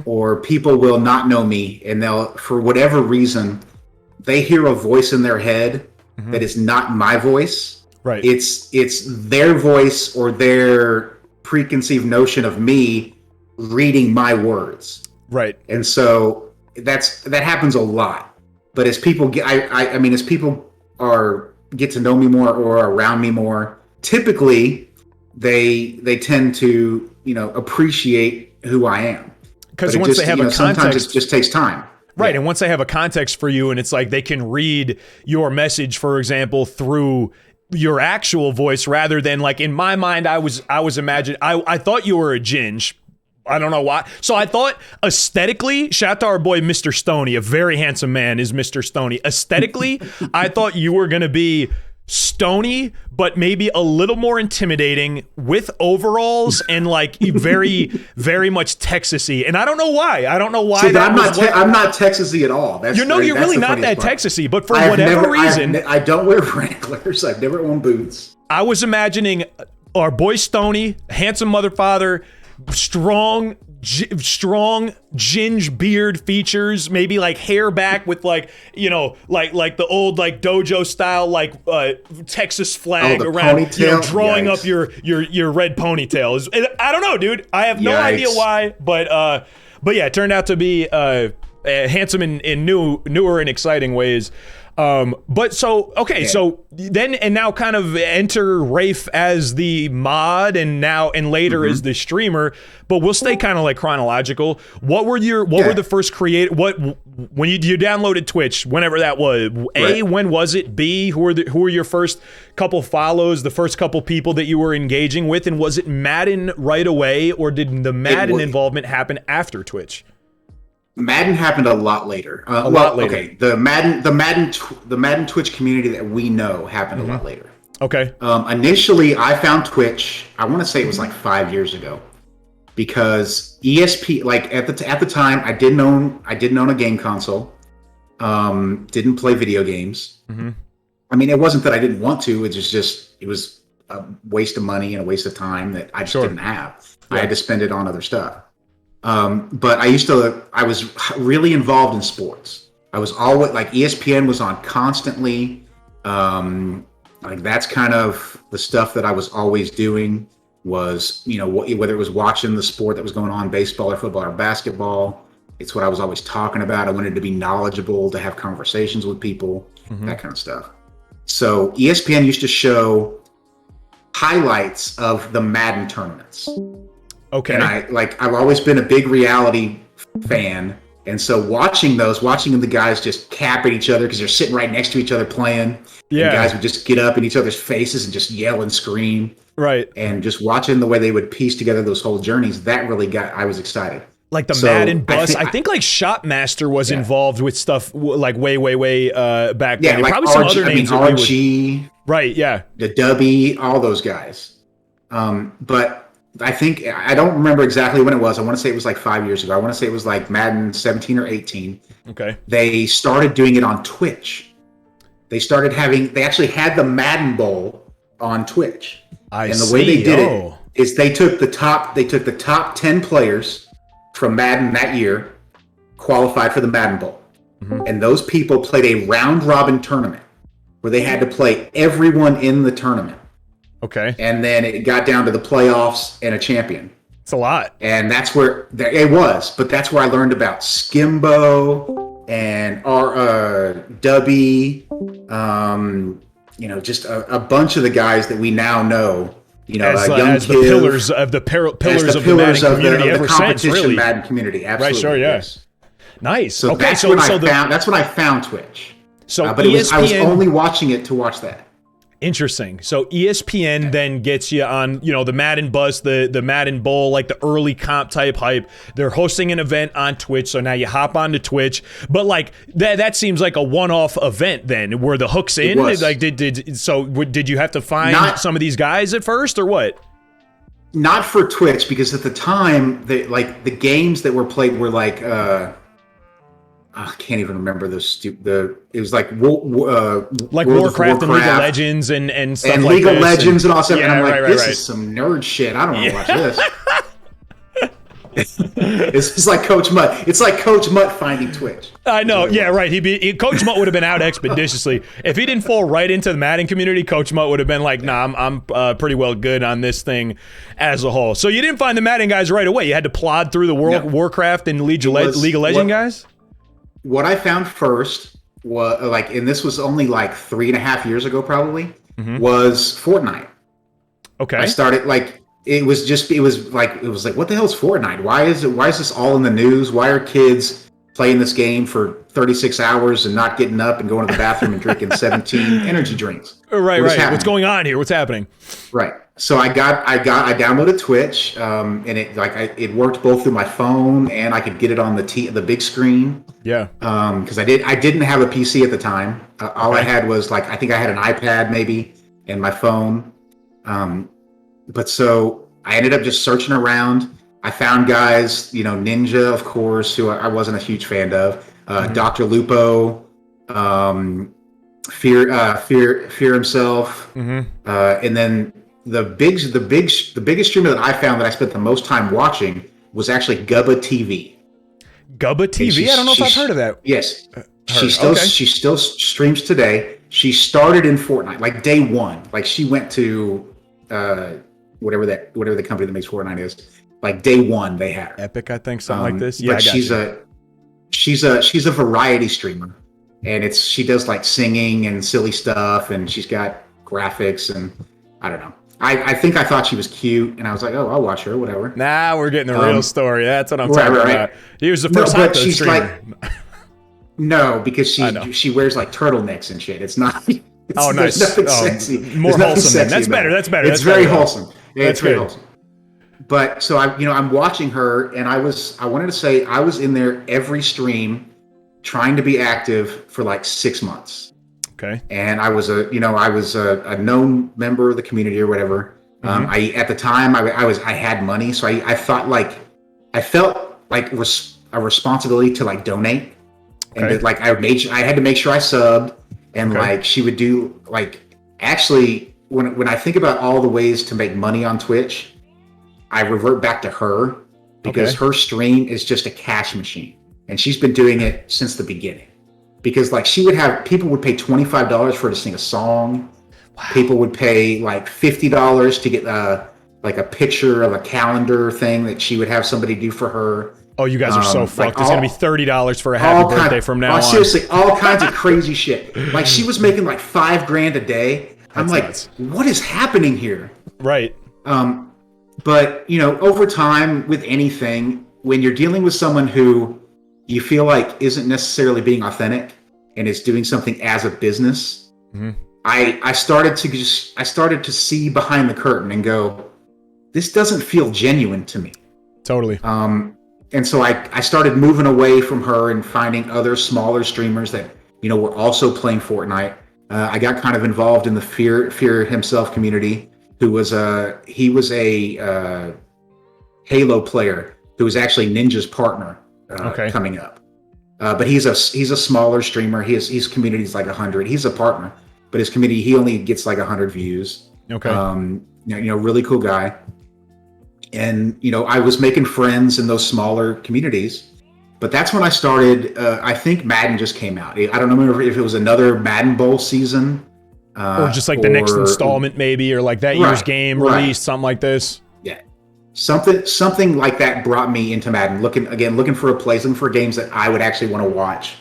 Speaker 2: or people will not know me and they'll, for whatever reason, they hear a voice in their head that is not my voice.
Speaker 1: Right.
Speaker 2: It's their voice or their preconceived notion of me reading my words.
Speaker 1: Right.
Speaker 2: And so that happens a lot. But as people get, as people get to know me more or are around me more, typically they tend to, appreciate who I am.
Speaker 1: Because once they have a
Speaker 2: sometimes
Speaker 1: context,
Speaker 2: it just takes time.
Speaker 1: Right. And once they have a context for you, and it's like they can read your message, for example, through your actual voice rather than like in my mind, I was imagining, I thought you were a Ginge. I don't know why. So I thought aesthetically, shout out to our boy Mr. Stoney, a very handsome man is Mr. Stoney. Aesthetically, I thought you were going to be Stony, but maybe a little more intimidating with overalls and like very, very much Texasy. And I don't know why.
Speaker 2: See, I'm not Texasy at all.
Speaker 1: You're really not that Texasy, but for whatever reason,
Speaker 2: I don't wear Wranglers. I've never owned boots.
Speaker 1: I was imagining our boy Stoney, handsome mother father, strong ginge beard features, maybe like hair back with like like the old like dojo style like Texas flag around, drawing up your red ponytail. I don't know, dude. I have no idea why, but yeah, it turned out to be handsome in newer and exciting ways. But so, okay, so then, and now kind of enter Rafe as the mod and later as the streamer, but we'll stay kind of like chronological. What were the first when you downloaded Twitch, whenever that was, A, when was it? B, who were your first couple follows, the first couple people that you were engaging with? And was it Madden right away, or did the Madden involvement happen after Twitch?
Speaker 2: Madden happened a lot later. Okay. The Madden Twitch community that we know happened a lot later.
Speaker 1: Okay.
Speaker 2: Initially, I found Twitch. I want to say it was like 5 years ago, because ESP, like at the time, I didn't own a game console. Didn't play video games. I mean, it wasn't that I didn't want to. It was a waste of money and a waste of time that I just didn't have. Yeah. I had to spend it on other stuff. But I was really involved in sports. I was always like, ESPN was on constantly. Like that's kind of the stuff that I was always doing, was, whether it was watching the sport that was going on, baseball or football or basketball. It's what I was always talking about. I wanted to be knowledgeable, to have conversations with people, that kind of stuff. So ESPN used to show highlights of the Madden tournaments.
Speaker 1: Okay.
Speaker 2: And I've always been a big reality fan. And so watching the guys just cap at each other because they're sitting right next to each other playing. Yeah. And guys would just get up in each other's faces and just yell and scream.
Speaker 1: Right.
Speaker 2: And just watching the way they would piece together those whole journeys, I was excited.
Speaker 1: Like the Madden bus. I think like Shopmaster was involved with stuff like way back then.
Speaker 2: Yeah, like
Speaker 1: probably some other names.
Speaker 2: RG.
Speaker 1: Right, yeah.
Speaker 2: The Dubby, all those guys. But I don't remember exactly when it was. I want to say it was like 5 years ago. I want to say it was like Madden 17 or 18.
Speaker 1: Okay.
Speaker 2: They started doing it on Twitch. They actually had the Madden Bowl on Twitch. The way they did it is they took the top 10 players from Madden that year, qualified for the Madden Bowl. And those people played a round robin tournament where they had to play everyone in the tournament.
Speaker 1: Okay.
Speaker 2: And then it got down to the playoffs and a champion.
Speaker 1: It's a lot.
Speaker 2: And that's where it was. But that's where I learned about Skimbo and Dubby, just a bunch of the guys that we now know.
Speaker 1: As the pillars of the Madden community ever since, really.
Speaker 2: Madden community, absolutely.
Speaker 1: Right, sure, yes. Nice.
Speaker 2: So
Speaker 1: okay,
Speaker 2: that's when I found Twitch.
Speaker 1: So
Speaker 2: but I was only watching it to watch that.
Speaker 1: Interesting. So ESPN then gets you on, the Madden bus, the Madden Bowl, like the early comp type hype. They're hosting an event on Twitch, so now you hop onto Twitch. But like that seems like a one-off event then. Were the hooks in?
Speaker 2: It was.
Speaker 1: Like did you have to find some of these guys at first, or what?
Speaker 2: Not for Twitch, because at the time the games that were played were like I can't even remember it was like
Speaker 1: Warcraft and League of Legends and stuff
Speaker 2: and
Speaker 1: like
Speaker 2: League of Legends and all stuff.
Speaker 1: Yeah,
Speaker 2: and I'm like, this is some nerd shit. I don't want to watch this. It's like Coach Mutt. It's like Coach Mutt finding Twitch.
Speaker 1: I know. Yeah, right. Coach Mutt would have been out expeditiously if he didn't fall right into the Madden community. Coach Mutt would have been like, "Nah, I'm pretty well good on this thing as a whole." So you didn't find the Madden guys right away. You had to plod through the Warcraft and League of Legends guys.
Speaker 2: What I found first was and this was only like 3.5 years ago, probably, was Fortnite.
Speaker 1: Okay.
Speaker 2: I started like it was like what the hell is Fortnite? Why is this all in the news? Why are kids playing this game for 36 hours and not getting up and going to the bathroom and drinking 17 energy drinks?
Speaker 1: Right. What's going on here? What's happening?
Speaker 2: Right. So I downloaded Twitch, and it worked both through my phone and I could get it on the big screen.
Speaker 1: Yeah.
Speaker 2: Because I didn't have a PC at the time. All I had was I think I had an iPad maybe and my phone. But so I ended up just searching around. I found guys, Ninja, of course, who I wasn't a huge fan of. Dr. Lupo, Fear himself, and then the biggest streamer that I found that I spent the most time watching was actually Gubba TV.
Speaker 1: Gubba TV? I don't know if I've heard of that.
Speaker 2: Yes, she still streams today. She started in Fortnite, like day one. Like she went to whatever the company that makes Fortnite is. Like day one, they had her.
Speaker 1: Epic, I think, something like this. Yeah,
Speaker 2: but she's a variety streamer, and she does like singing and silly stuff, and she's got graphics, and I don't know. I think I thought she was cute, and I was like, oh, I'll watch her, whatever.
Speaker 1: Nah, we're getting the real story. That's what I'm talking about. He was the first streamer.
Speaker 2: No, because she wears like turtlenecks and shit. It's not.
Speaker 1: Nice.
Speaker 2: Nothing sexy.
Speaker 1: More wholesome. That's better. That's better.
Speaker 2: It's very wholesome. Yeah, it's very wholesome. But so I'm watching her, and I wanted to say I was in there every stream, trying to be active for like 6 months.
Speaker 1: Okay.
Speaker 2: And I was a known member of the community or whatever. At the time I had money, so I felt like a responsibility to like donate, and I had to make sure I subbed, and like she would do like actually when I think about all the ways to make money on Twitch, I revert back to her because her stream is just a cash machine, and she's been doing it since the beginning. Because like people would pay $25 for her to sing a song. Wow. People would pay like $50 to get like a picture of a calendar thing that she would have somebody do for her.
Speaker 1: Oh, you guys are so fucked. It's gonna be $30 for a happy birthday from now on.
Speaker 2: Seriously, all kinds of crazy shit. Like she was making like $5,000 a day. I'm like, nuts. What is happening here?
Speaker 1: Right.
Speaker 2: But over time with anything, when you're dealing with someone who you feel like isn't necessarily being authentic and is doing something as a business, I started to see behind the curtain and go, this doesn't feel genuine to me.
Speaker 1: Totally.
Speaker 2: And so I started moving away from her and finding other smaller streamers that were also playing Fortnite. I got kind of involved in the Fear himself community, who was a Halo player who was actually Ninja's partner. Coming up, but he's a smaller streamer. His community is like 100. He's a partner, but his community he only gets like 100 views. Really cool guy. And I was making friends in those smaller communities, but that's when I started. I think Madden just came out. I don't remember if it was another Madden Bowl season,
Speaker 1: or just like the next installment, maybe, or like that year's game release, something like this.
Speaker 2: Yeah. Something like that brought me into Madden, looking for a place, looking for games that I would actually want to watch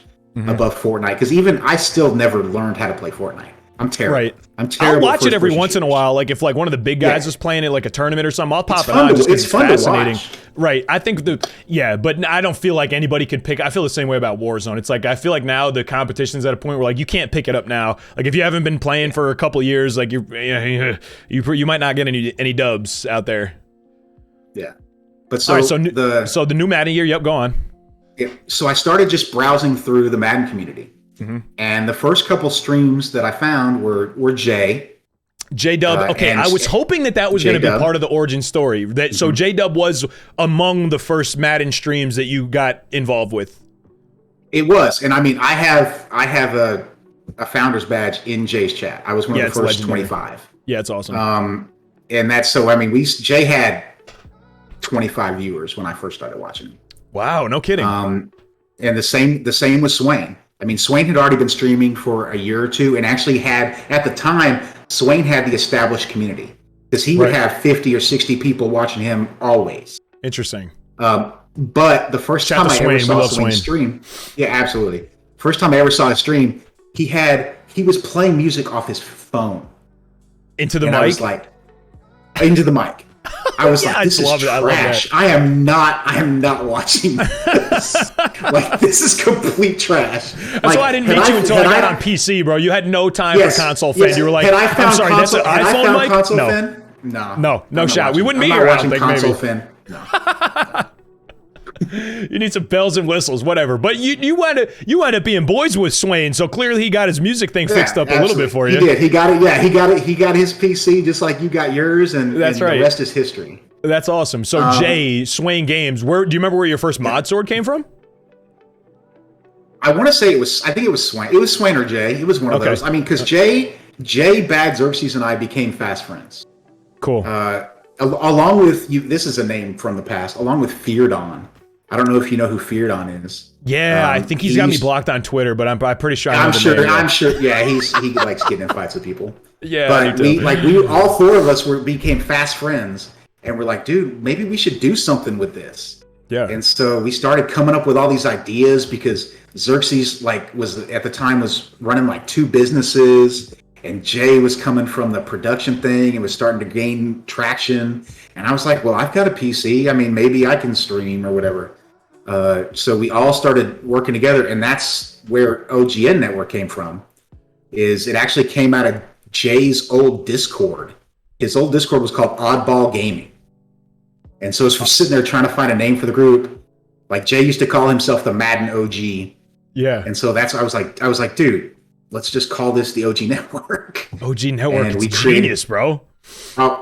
Speaker 2: above Fortnite. Because even I still never learned how to play Fortnite. I'm terrible.
Speaker 1: Right.
Speaker 2: I'm terrible.
Speaker 1: I'll watch it every once in a while. Like if like one of the big guys is playing it, like a tournament or something, I'll pop it on. It's fun fascinating. To watch. Right. I think but I don't feel like anybody could pick. I feel the same way about Warzone. It's like I feel like now the competition's at a point where like you can't pick it up now. Like if you haven't been playing for a couple years, like you might not get any dubs out there.
Speaker 2: Yeah. But so,
Speaker 1: all right, so the new Madden year, go on.
Speaker 2: Yeah, so I started just browsing through the Madden community, and the first couple streams that I found were
Speaker 1: J-Dub. Okay, I was hoping that was going to be part of the origin story. So J-Dub was among the first Madden streams that you got involved with.
Speaker 2: It was, and I mean, I have a founder's badge in Jay's chat. I was one of the first legendary. 25.
Speaker 1: Yeah, it's awesome.
Speaker 2: And that's so. I mean, Jay had 25 viewers when I first started watching him.
Speaker 1: Wow, no kidding.
Speaker 2: And the same with Swain. I mean, Swain had already been streaming for a year or two, and actually had at the time Swain had the established community because he would have 50 or 60 people watching him always.
Speaker 1: Interesting.
Speaker 2: But the first time I ever saw Swain stream, yeah, absolutely. First time I ever saw a stream, he was playing music off his phone
Speaker 1: into the mic.
Speaker 2: I was like, into the mic. I was like, this is
Speaker 1: love it.
Speaker 2: trash. I am not watching this. Like, this is complete trash.
Speaker 1: That's why I didn't meet you until I got on PC, bro. You had no time for console fan. You were like,
Speaker 2: I'm sorry, that's an iPhone mic?
Speaker 1: Console
Speaker 2: fan?
Speaker 1: No shot. We wouldn't meet you around, console fan. No. You need some bells and whistles, whatever. But you wind up being boys with Swain, so clearly he got his music thing fixed up a little bit for you.
Speaker 2: He did. He got it. Yeah, he got it. He got his PC just like you got yours, and
Speaker 1: that's right.
Speaker 2: The rest is history.
Speaker 1: That's awesome. So Jay, Swain Games. Do you remember where your first mod sword came from?
Speaker 2: I want to say it was. I think it was Swain. It was Swain or Jay. It was one of those. I mean, because Jay, Bad Xerxes, and I became fast friends.
Speaker 1: Cool.
Speaker 2: Along with you, this is a name from the past. Along with Feardon. I don't know if you know who Feardon is.
Speaker 1: Yeah, I think he's got me blocked on Twitter, but I'm pretty sure.
Speaker 2: I'm sure. Yeah, he likes getting in fights with people.
Speaker 1: Yeah,
Speaker 2: but we all four of us became fast friends, and we're like, dude, maybe we should do something with this.
Speaker 1: Yeah.
Speaker 2: And so we started coming up with all these ideas because Xerxes was at the time running like 2 businesses, and Jay was coming from the production thing and was starting to gain traction. And I was like, well, I've got a PC. I mean, maybe I can stream or whatever. So we all started working together, and that's where OGN Network came from. It actually came out of Jay's old Discord. His old Discord was called Oddball Gaming. And so as we're sitting there trying to find a name for the group, like Jay used to call himself the Madden OG.
Speaker 1: Yeah.
Speaker 2: And so I was like, dude, let's just call this the OG Network.
Speaker 1: OG Network, and it's genius, bro.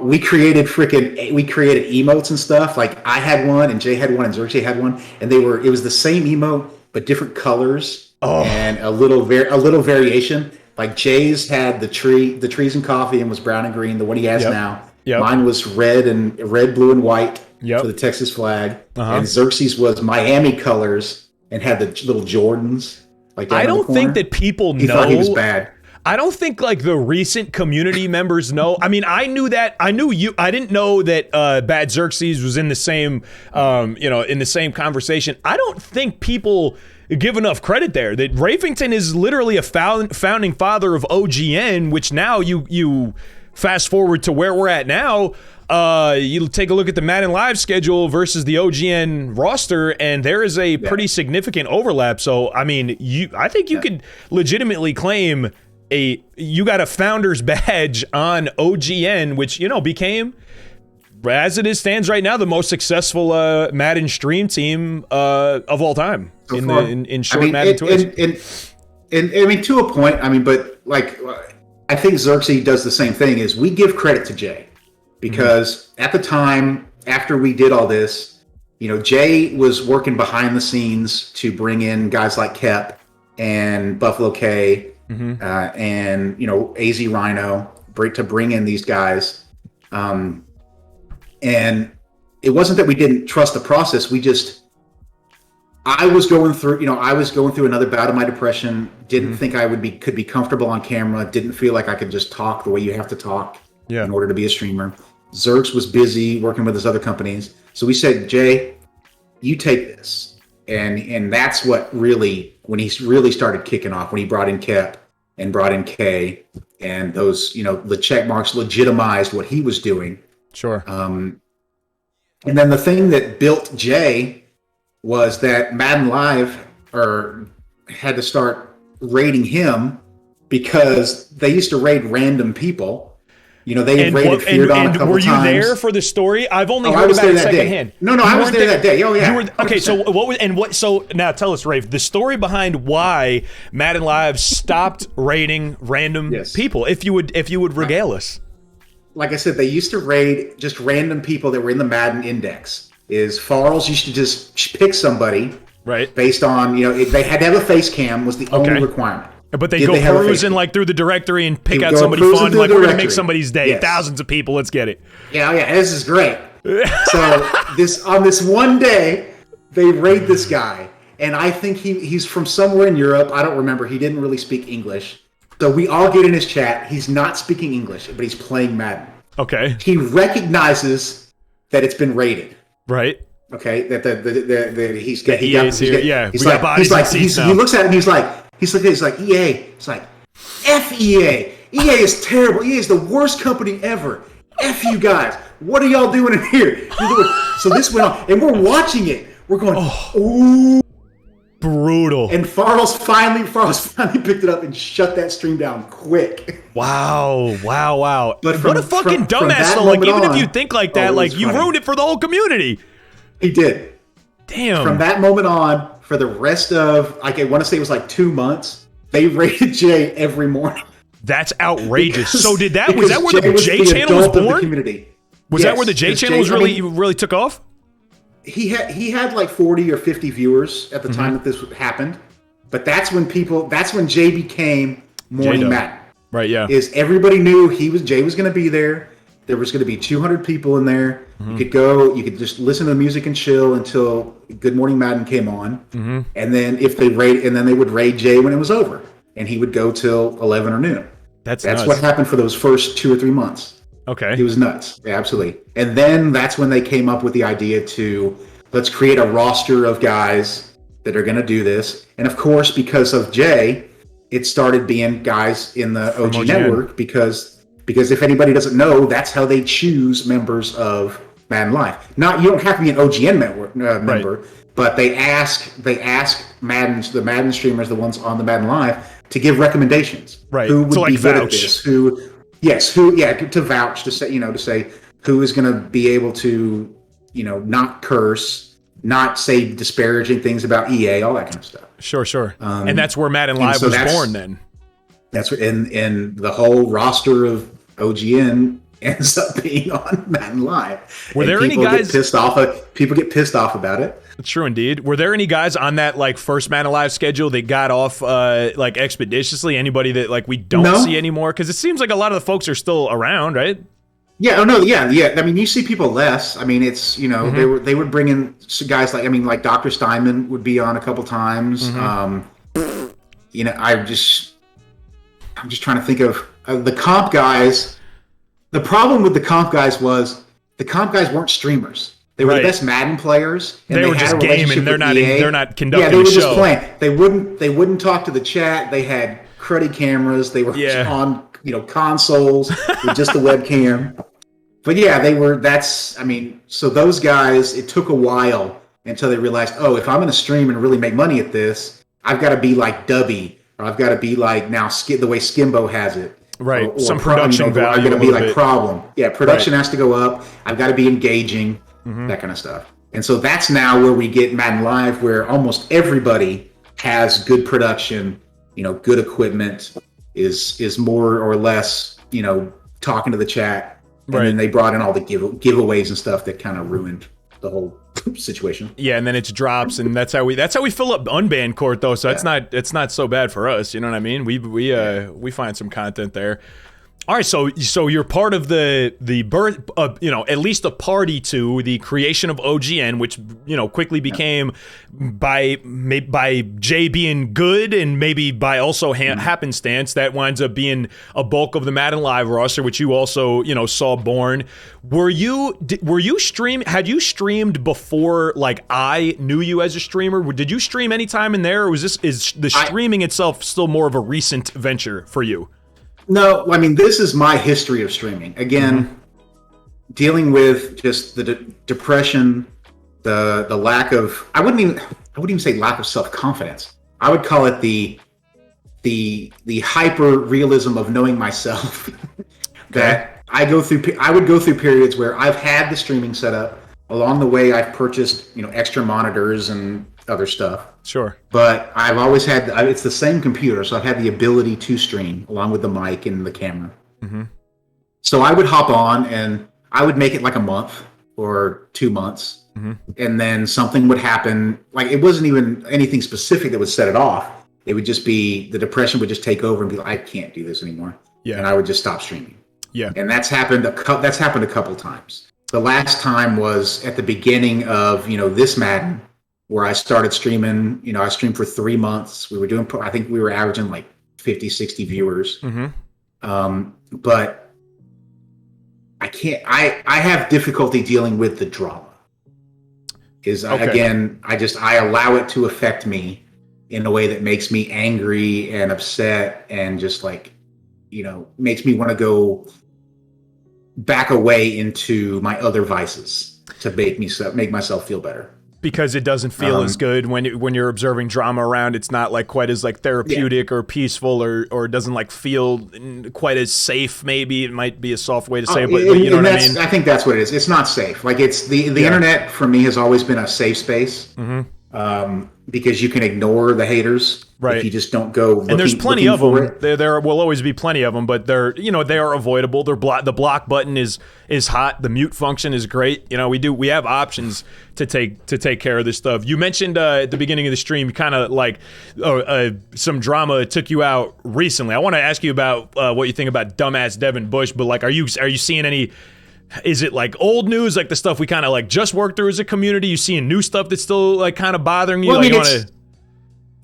Speaker 2: We created emotes and stuff. Like I had one, and Jay had one, and Xerxes had one, and it was the same emote but different colors and a little variation. Like Jay's had the trees and coffee, and was brown and green. The one he has now. Yep. Mine was red, blue, and white for the Texas flag, and Xerxes was Miami colors and had the little Jordans. Like
Speaker 1: I don't think that people know.
Speaker 2: He thought he was bad.
Speaker 1: I don't think like the recent community members know. I mean, I knew that. I knew you. I didn't know that Bad Xerxes was in the same, in the same conversation. I don't think people give enough credit there. That Rafington is literally a founding father of OGN, which now you fast forward to where we're at now. You take a look at the Madden Live schedule versus the OGN roster, and there is a pretty significant overlap. So, I mean, I think you could legitimately claim you got a founder's badge on OGN, which, became, as it stands right now, the most successful Madden stream team of all time in short Madden Twitch.
Speaker 2: And I mean, to a point, but like, I think Xerxes does the same thing. Is we give credit to Jay because at the time after we did all this, Jay was working behind the scenes to bring in guys like Kep and Buffalo K. And AZ Rhino to bring in these guys, and it wasn't that we didn't trust the process. I was going through another bout of my depression. Didn't think I could be comfortable on camera. Didn't feel like I could just talk the way you have to talk in order to be a streamer. Xerx was busy working with his other companies, so we said, Jay, you take this. And that's what really, when he really started kicking off, when he brought in Kep and brought in K, and those, the check marks legitimized what he was doing.
Speaker 1: Sure.
Speaker 2: And then the thing that built Jay was that Madden Live had to start raiding him because they used to raid random people. They had raided Feardon a couple times.
Speaker 1: Were you there for the story? I've only heard about it secondhand.
Speaker 2: No, I was there that day. Oh yeah.
Speaker 1: Okay, so so now tell us, Rafe, the story behind why Madden Live stopped raiding random people. If you would regale us.
Speaker 2: Like I said, they used to raid just random people that were in the Madden index. Farrells used to just pick somebody based on, they had to have a face cam was the only requirement.
Speaker 1: But they go perusing through the directory and pick out somebody fun. Like, we're going to make somebody's day. Yes. Thousands of people. Let's get it.
Speaker 2: Yeah, this is great. So on this one day, they raid this guy. And I think he's from somewhere in Europe. I don't remember. He didn't really speak English. So we all get in his chat. He's not speaking English, but he's playing Madden.
Speaker 1: Okay.
Speaker 2: He recognizes that it's been raided.
Speaker 1: Right.
Speaker 2: Okay. That he's
Speaker 1: seats now.
Speaker 2: He looks at it and he's like EA. It's like, F EA. EA is terrible. EA is the worst company ever. F you guys. What are y'all doing in here? So this went on, and we're watching it. We're going, ooh.
Speaker 1: Brutal.
Speaker 2: And Farrell's finally picked it up and shut that stream down quick.
Speaker 1: Wow. But what a fucking
Speaker 2: from
Speaker 1: dumbass, though. Like, even if you think like that, like, you ruined it for the whole community.
Speaker 2: He did.
Speaker 1: Damn.
Speaker 2: From that moment on, for the rest of, like, I want to say it was like 2 months, they rated Jay every morning.
Speaker 1: That's outrageous. So was that where the J channel was born? Was that where the J channel was really took off?
Speaker 2: He had like 40 or 50 viewers at the time that this happened, but that's when Jay became Morning Madden.
Speaker 1: Right, yeah.
Speaker 2: Is everybody knew Jay was going to be there. There was going to be 200 people in there. You could just listen to the music and chill until Good Morning Madden came on, and then they would raid Jay when it was over, and he would go till 11 or noon. That's what happened for those first 2 or 3 months.
Speaker 1: Okay.
Speaker 2: It was nuts. Yeah, absolutely. And then that's when they came up with the idea to let's create a roster of guys that are going to do this. And of course, because of Jay, it started being guys in the OG network because if anybody doesn't know, that's how they choose members of Madden Live. You don't have to be an OGN member, but they ask the Madden streamers, the ones on the Madden Live, to give recommendations.
Speaker 1: Right.
Speaker 2: Who would
Speaker 1: to, like,
Speaker 2: be good
Speaker 1: vouch.
Speaker 2: at this? To vouch, to say who is going to be able to, not curse, not say disparaging things about EA, all that kind of stuff.
Speaker 1: Sure. And that's where Madden Live was born then.
Speaker 2: That's what, and the whole roster of OGN ends up being on Madden Live.
Speaker 1: Were there any guys
Speaker 2: people get pissed off about it?
Speaker 1: True indeed. Were there any guys on that like first Madden Live schedule that got off like expeditiously? Anybody that like we don't see anymore? Because it seems like a lot of the folks are still around, right?
Speaker 2: Yeah. Oh no. Yeah. I mean, you see people less. I mean, it's they would bring in guys like Dr. Steinman would be on a couple times. I'm just trying to think of the comp guys. The problem with the comp guys was the comp guys weren't streamers. They were the best Madden players. And
Speaker 1: they were just gaming. They're not conducting
Speaker 2: they were
Speaker 1: the show.
Speaker 2: Just playing. They wouldn't talk to the chat. They had cruddy cameras. They were on consoles with just the webcam. But yeah, so those guys, it took a while until they realized, if I'm going to stream and really make money at this, I've got to be like Dubby, or I've got to be like now the way Skimbo has it.
Speaker 1: Right.
Speaker 2: Or
Speaker 1: some production value.
Speaker 2: I'm going to be like Problem. Yeah, production has to go up. I've got to be engaging, that kind of stuff. And so that's now where we get Madden Live, where almost everybody has good production, good equipment, is more or less, talking to the chat. And then they brought in all the giveaways and stuff that kind of ruined the whole situation.
Speaker 1: Yeah, and then it drops, and that's how we fill up unbanned court though. So it's not so bad for us. You know what I mean? We find some content there. All right, so you're part of the birth, at least a party to the creation of OGN, which quickly became by Jay being good, and maybe by also happenstance that winds up being a bulk of the Madden Live roster, which you also saw born. Were you stream? Had you streamed before? Like I knew you as a streamer. Did you stream anytime in there, or is the streaming itself still more of a recent venture for you?
Speaker 2: No, I mean, this is my history of streaming. Again, dealing with just the depression, the lack of, I wouldn't even say lack of self-confidence. I would call it the hyper realism of knowing myself. That I would go through periods where I've had the streaming set up. Along the way, I've purchased, extra monitors and other stuff.
Speaker 1: Sure.
Speaker 2: But I've always had, it's the same computer, so I've had the ability to stream along with the mic and the camera. So I would hop on and I would make it like a month or 2 months. And then something would happen. Like it wasn't even anything specific that would set it off. It would just be, the depression would just take over and be like, I can't do this anymore. Yeah. And I would just stop streaming. Yeah. And that's happened a couple times. The last time was at the beginning of, this Madden, where I started streaming. I streamed for 3 months. We were doing, I think we were averaging like 50, 60 viewers. But I have difficulty dealing with the drama. Again, I allow it to affect me in a way that makes me angry and upset and just like, makes me want to go back away into my other vices to make myself feel better.
Speaker 1: Because it doesn't feel as good when you're observing drama around. It's not like quite as like therapeutic or peaceful, or it doesn't like feel quite as safe. Maybe it might be a soft way to say it, but you know what I mean?
Speaker 2: I think that's what it is. It's not safe. Like it's the internet for me has always been a safe space. Because you can ignore the haters if you just don't go looking,
Speaker 1: and there's plenty of them.
Speaker 2: It.
Speaker 1: There will always be plenty of them, but they are avoidable. The block button is hot. The mute function is great. We have options to take care of this stuff. You mentioned at the beginning of the stream, kind of like some drama took you out recently. I want to ask you about what you think about dumbass Devin Bush, but like, are you seeing any? Is it like old news, like the stuff we kind of like just worked through as a community? You seeing new stuff that's still like kind of bothering you?
Speaker 2: Well, I mean,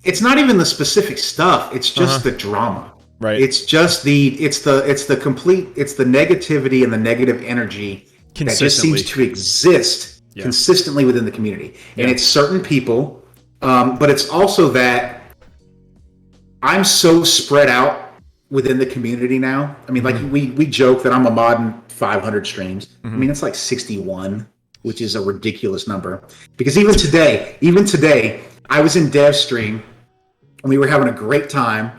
Speaker 2: it's not even the specific stuff. It's just the drama.
Speaker 1: Right.
Speaker 2: It's just it's the negativity and the negative energy that just seems to exist consistently within the community. And it's certain people, but it's also that I'm so spread out within the community now. I mean, like we joke that I'm a Madden 500 streams. I mean, it's like 61, which is a ridiculous number. Because even today, I was in Dev's stream and we were having a great time.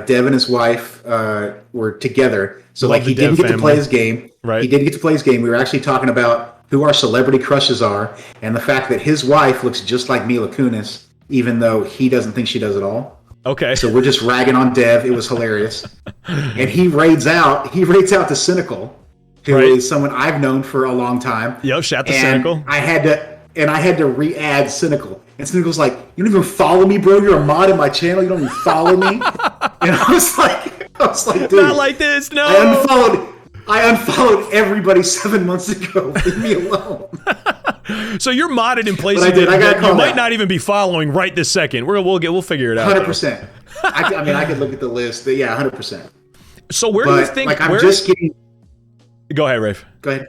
Speaker 2: Dev and his wife were together. So like he didn't get to play his game. Right. He didn't get to play his game. We were actually talking about who our celebrity crushes are and the fact that his wife looks just like Mila Kunis, even though he doesn't think she does at all.
Speaker 1: Okay.
Speaker 2: So we're just ragging on Dev. It was hilarious. And he raids out to Cynical, who is someone I've known for a long time.
Speaker 1: Yep, shout to Cynical.
Speaker 2: I had to re-add Cynical. And Cynical's like, you don't even follow me, bro. You're a mod in my channel. You don't even follow me. And I was like, dude. Not
Speaker 1: like this, no.
Speaker 2: I unfollowed everybody 7 months ago. Leave me alone.
Speaker 1: So you're modded in places that you might not even be following right this second. We'll figure it out.
Speaker 2: 100%. I mean, I could look at the list, but yeah, 100%.
Speaker 1: So where do you think?
Speaker 2: Like, I'm just getting.
Speaker 1: Go ahead, Rafe.
Speaker 2: Go ahead.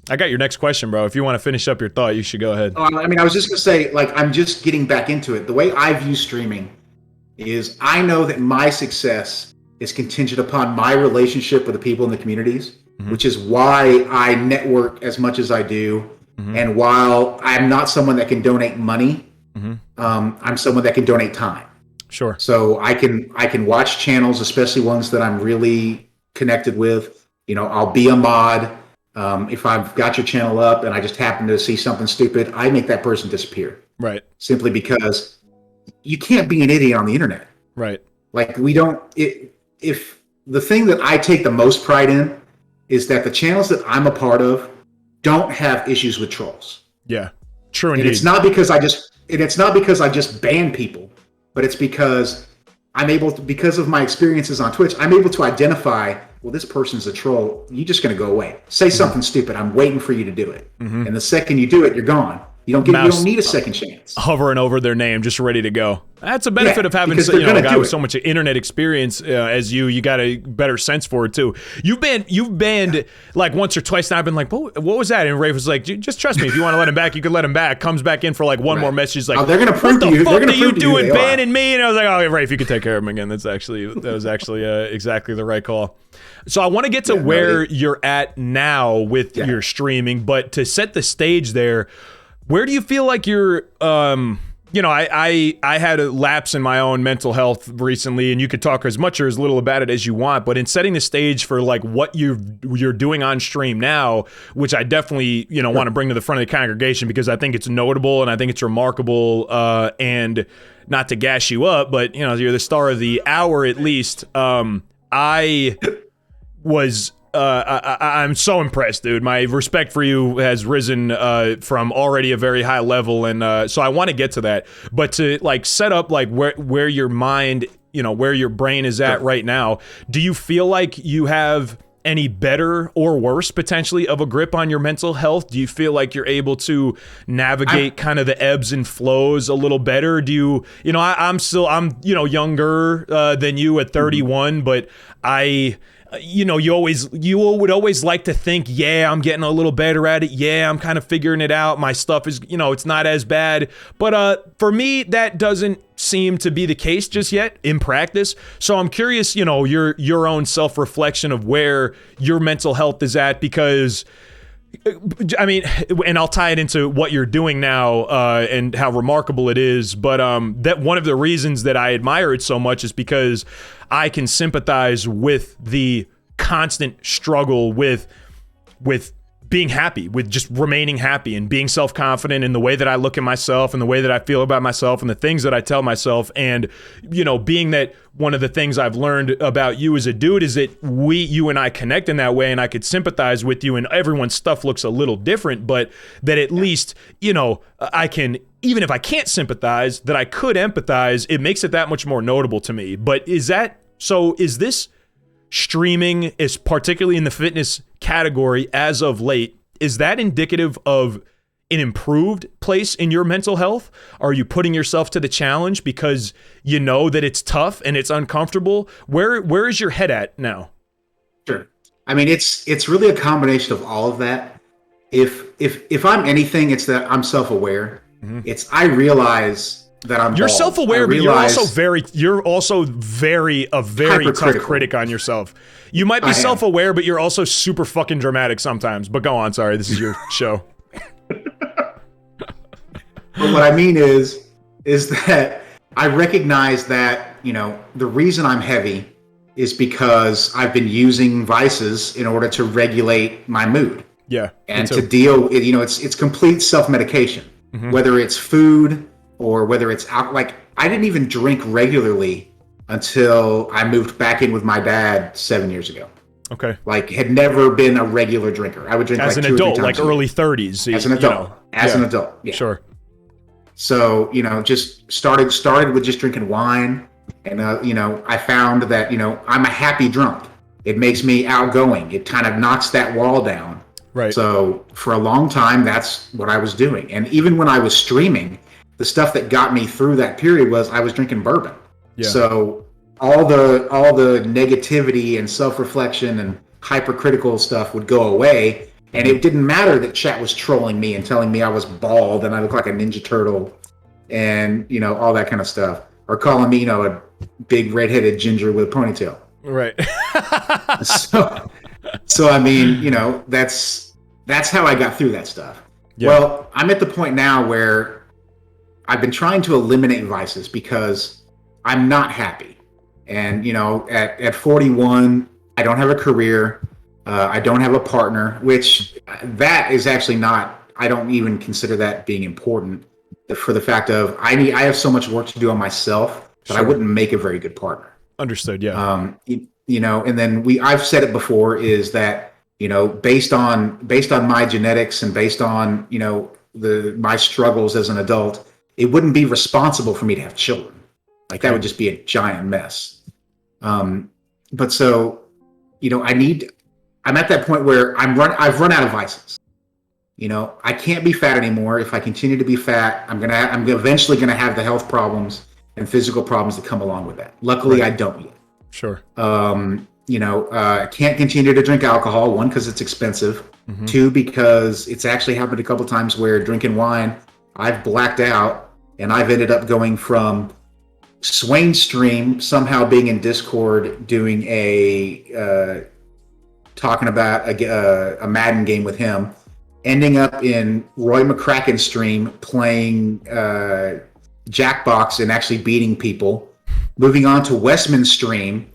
Speaker 1: I got your next question, bro. If you want to finish up your thought, you should go ahead.
Speaker 2: I mean, I was just going to say, like, I'm just getting back into it. The way I view streaming is I know that my success is contingent upon my relationship with the people in the communities, which is why I network as much as I do. And while I'm not someone that can donate money, I'm someone that can donate time.
Speaker 1: Sure.
Speaker 2: So I can watch channels, especially ones that I'm really connected with. I'll be a mod. If I've got your channel up and I just happen to see something stupid, I make that person disappear.
Speaker 1: Right.
Speaker 2: Simply because you can't be an idiot on the internet.
Speaker 1: Right.
Speaker 2: Like if the thing that I take the most pride in is that the channels that I'm a part of don't have issues with trolls.
Speaker 1: Yeah. True indeed.
Speaker 2: And it's not because I just ban people, but it's because I'm able to, because of my experiences on Twitch, I'm able to identify, well, this person's a troll. You're just going to go away. Say something stupid. I'm waiting for you to do it. And the second you do it, you're gone. You don't need a second chance.
Speaker 1: Hovering over their name, just ready to go. That's a benefit of having a guy with so much internet experience as you. You got a better sense for it too. You've banned like once or twice now. I've been like, what was that? And Rafe was like, just trust me. If you want to let him back, you can let him back. Comes back in for like one more message. He's like,
Speaker 2: they're gonna prove
Speaker 1: what
Speaker 2: to you.
Speaker 1: the fuck are you doing banning me? And I was like, oh, Rafe, you can take care of him again. That was actually exactly the right call. So I want to get to where you're at now with your streaming, but to set the stage there. Where do you feel like you're, I had a lapse in my own mental health recently, and you could talk as much or as little about it as you want, but in setting the stage for like what you're doing on stream now, which I definitely, want to bring to the front of the congregation because I think it's notable and I think it's remarkable, and not to gas you up, but you're the star of the hour at least. I was... I'm so impressed, dude. My respect for you has risen from already a very high level, and so I want to get to that. But to like set up like where your mind, where your brain is at right now, do you feel like you have any better or worse potentially of a grip on your mental health? Do you feel like you're able to navigate kind of the ebbs and flows a little better? Do you, I'm younger than you at 31, but you would always like to think, I'm getting a little better at it. I'm kind of figuring it out. My stuff is, it's not as bad. But for me, that doesn't seem to be the case just yet in practice. So I'm curious, your own self-reflection of where your mental health is at, because I mean, and I'll tie it into what you're doing now and how remarkable it is. But that one of the reasons that I admire it so much is because I can sympathize with the constant struggle with being happy, with just remaining happy and being self-confident in the way that I look at myself and the way that I feel about myself and the things that I tell myself. And, being that one of the things I've learned about you as a dude is that you and I connect in that way, and I could sympathize with you, and everyone's stuff looks a little different, but that at least, I can, even if I can't sympathize, that I could empathize. It makes it that much more notable to me. But is this streaming, is particularly in the fitness category as of late, is that indicative of an improved place in your mental health? Are you putting yourself to the challenge because you know that it's tough and it's uncomfortable? Where is your head at now?
Speaker 2: Sure. I mean, it's really a combination of all of that. If I'm anything, it's that I'm self-aware. Mm-hmm. I realize that
Speaker 1: you're
Speaker 2: bald.
Speaker 1: Self-aware, but you're also very tough critic on yourself. You might be self-aware, but you're also super fucking dramatic sometimes. But go on, sorry, this is your show.
Speaker 2: But what I mean is that I recognize that, the reason I'm heavy is because I've been using vices in order to regulate my mood.
Speaker 1: Yeah.
Speaker 2: And to deal, it's complete self-medication, mm-hmm. whether it's food or whether it's out. Like, I didn't even drink regularly until I moved back in with my dad 7 years ago.
Speaker 1: Okay.
Speaker 2: Like, had never been a regular drinker. I would drink
Speaker 1: as
Speaker 2: like
Speaker 1: an
Speaker 2: 2 or 3
Speaker 1: adult,
Speaker 2: times
Speaker 1: like early 30s.
Speaker 2: As an adult. An adult. Yeah.
Speaker 1: Sure.
Speaker 2: So, just started with just drinking wine. And, I found that, I'm a happy drunk. It makes me outgoing. It kind of knocks that wall down.
Speaker 1: Right.
Speaker 2: So for a long time, that's what I was doing. And even when I was streaming, the stuff that got me through that period was I was drinking bourbon. Yeah. So all the negativity and self-reflection and hypercritical stuff would go away. And it didn't matter that chat was trolling me and telling me I was bald and I look like a Ninja Turtle and, all that kind of stuff. Or calling me, a big redheaded ginger with a ponytail.
Speaker 1: Right.
Speaker 2: So I mean, that's how I got through that stuff. Yeah. Well, I'm at the point now where I've been trying to eliminate vices because I'm not happy. And, at 41, I don't have a career. I don't have a partner, which that is actually not, I don't even consider that being important for the fact of I have so much work to do on myself that Sure. I wouldn't make a very good partner.
Speaker 1: Understood. Yeah.
Speaker 2: And then I've said it before is that, based on my genetics and based on, my struggles as an adult, it wouldn't be responsible for me to have children. Like that would just be a giant mess. But so, I'm at that point where I've run out of vices. I can't be fat anymore. If I continue to be fat, I'm eventually gonna have the health problems and physical problems that come along with that. Luckily, right. I don't yet.
Speaker 1: Sure.
Speaker 2: I can't continue to drink alcohol. 1, because it's expensive. Mm-hmm. 2, because it's actually happened a couple times where drinking wine, I've blacked out and I've ended up going from Swain's stream, somehow being in Discord, doing talking about a Madden game with him, ending up in Roy McCracken's stream playing Jackbox and actually beating people, moving on to Westman's stream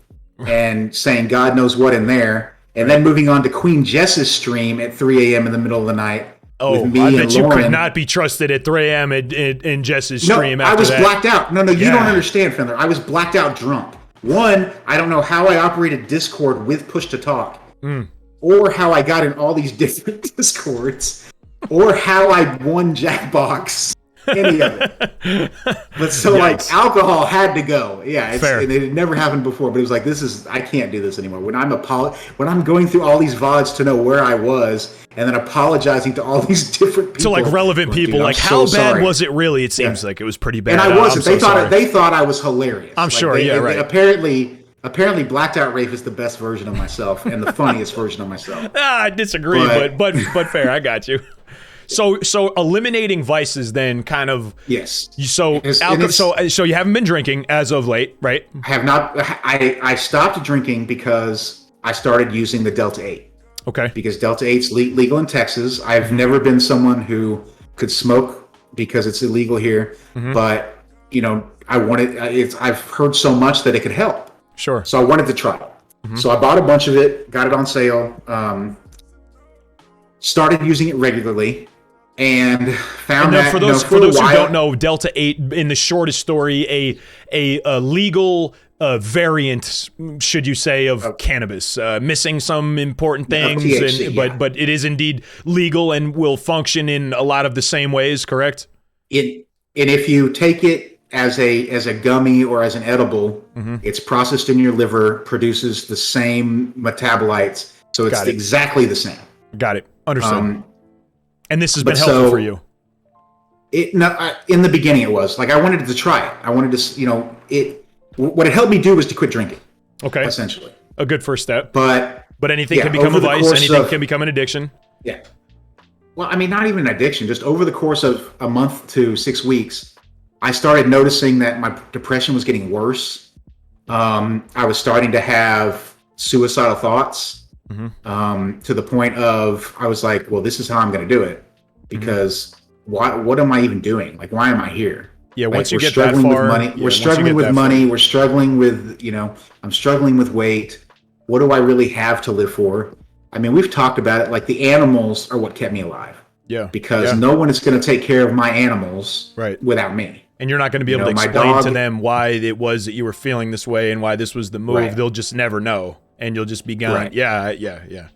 Speaker 2: and saying God knows what in there, and then moving on to Queen Jess's stream at 3 a.m. in the middle of the night.
Speaker 1: Oh,
Speaker 2: with me
Speaker 1: I bet
Speaker 2: and Lauren.
Speaker 1: You could not be trusted at 3 a.m. in Jess's stream.
Speaker 2: No, I was blacked out. No, you
Speaker 1: Yeah.
Speaker 2: don't understand, Fender. I was blacked out drunk. 1, I don't know how I operated Discord with push to talk, or how I got in all these different Discords, or how I won Jackbox. Any of it. But so like alcohol had to go. Yeah, and it had never happened before, but it was like, I can't do this anymore. When I'm going through all these VODs to know where I was and then apologizing to all these different people.
Speaker 1: To like relevant people, like how bad was it really? It seems like it was pretty bad.
Speaker 2: And I wasn't. They thought I was hilarious.
Speaker 1: I'm sure, right.
Speaker 2: Apparently Blacked Out Rafe is the best version of myself and the funniest version of myself.
Speaker 1: I disagree, but fair. I got you. So eliminating vices then kind of
Speaker 2: Yes.
Speaker 1: So so you haven't been drinking as of late, right?
Speaker 2: I have not. I stopped drinking because I started using the Delta 8.
Speaker 1: Okay.
Speaker 2: Because Delta 8's legal in Texas. I've never been someone who could smoke because it's illegal here, but I've heard so much that it could help.
Speaker 1: Sure.
Speaker 2: So I wanted to try it. So I bought a bunch of it, got it on sale, started using it regularly, and found that
Speaker 1: for those who don't know, Delta 8, in the shortest story, a legal variant, should you say, of cannabis, missing some important things,
Speaker 2: THC,
Speaker 1: but it is indeed legal and will function in a lot of the same ways, correct?
Speaker 2: And if you take it as a gummy or as an edible, it's processed in your liver, produces the same metabolites, so it's exactly the same.
Speaker 1: Got it. Understood. And this has been helpful for you.
Speaker 2: In the beginning, it was like I wanted to try it. I wanted to, what it helped me do was to quit drinking. Okay. Essentially.
Speaker 1: A good first step.
Speaker 2: But
Speaker 1: anything can become a vice. Anything can become an addiction.
Speaker 2: Yeah. Well, I mean, not even an addiction. Just over the course of a month to 6 weeks, I started noticing that my depression was getting worse. I was starting to have suicidal thoughts to the point of I was like, well, this is how I'm going to do it because what am I even doing? Like, why am I here?
Speaker 1: Yeah,
Speaker 2: like,
Speaker 1: once you get that far,
Speaker 2: we're struggling with money. We're struggling with, I'm struggling with weight. What do I really have to live for? I mean, we've talked about it. Like the animals are what kept me alive.
Speaker 1: Yeah.
Speaker 2: Because no one is going to take care of my animals without me.
Speaker 1: And you're not going to be able to explain to them why it was that you were feeling this way and why this was the move. Right. They'll just never know, and you'll just be gone. Right. Yeah.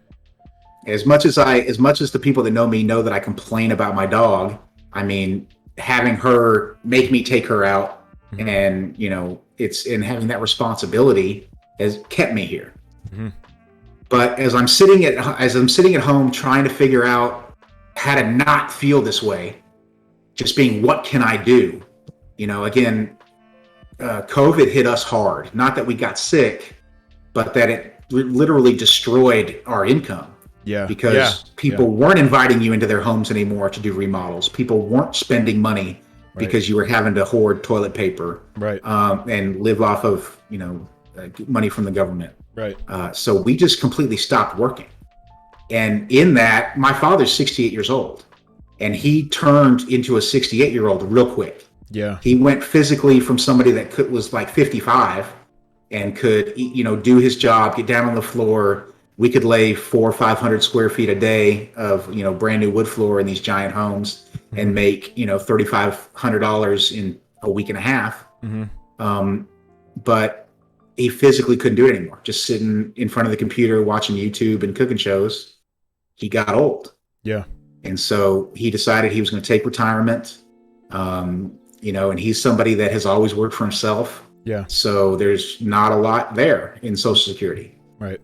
Speaker 2: As much as the people that know me know that I complain about my dog, I mean, having her make me take her out and having that responsibility has kept me here. But as I'm sitting at home trying to figure out how to not feel this way, just being, what can I do? Again, COVID hit us hard. Not that we got sick, but that it literally destroyed our income. Yeah. Because people weren't inviting you into their homes anymore to do remodels. People weren't spending money because you were having to hoard toilet paper and live off of, money from the government. Right. So we just completely stopped working. And in that, my father's 68 years old, and he turned into a 68-year-old real quick. Yeah. He went physically from somebody that was like 55 and could, do his job, get down on the floor. We could lay 400 or 500 square feet a day of, brand new wood floor in these giant homes and make, $3,500 in a week and a half. But he physically couldn't do it anymore. Just sitting in front of the computer, watching YouTube and cooking shows, he got old. Yeah. And so he decided he was going to take retirement. And he's somebody that has always worked for himself. Yeah. So there's not a lot there in Social Security. Right.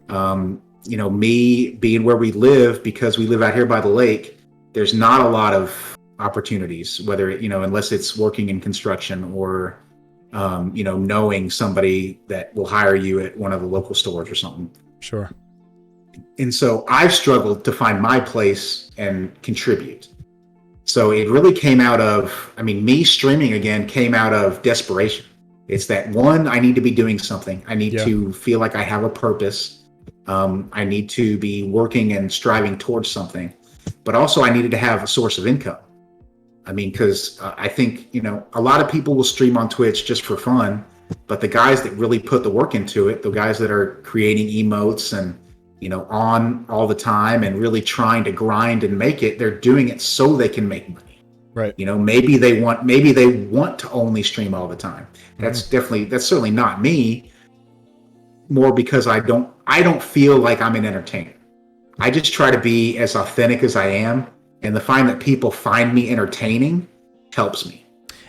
Speaker 2: Me being where we live, because we live out here by the lake, there's not a lot of opportunities, whether, unless it's working in construction or, knowing somebody that will hire you at one of the local stores or something. Sure. And so I've struggled to find my place and contribute. So it really came out of, me streaming again came out of desperation. It's that, one, I need to be doing something. I need to feel like I have a purpose. I need to be working and striving towards something, but also I needed to have a source of income. Because I think, a lot of people will stream on Twitch just for fun, but the guys that really put the work into it, the guys that are creating emotes and, on all the time and really trying to grind and make it, they're doing it so they can make money. Right. Maybe they want to only stream all the time. That's certainly not me. More because I don't feel like I'm an entertainer. I just try to be as authentic as I am. And the find that people find me entertaining helps me.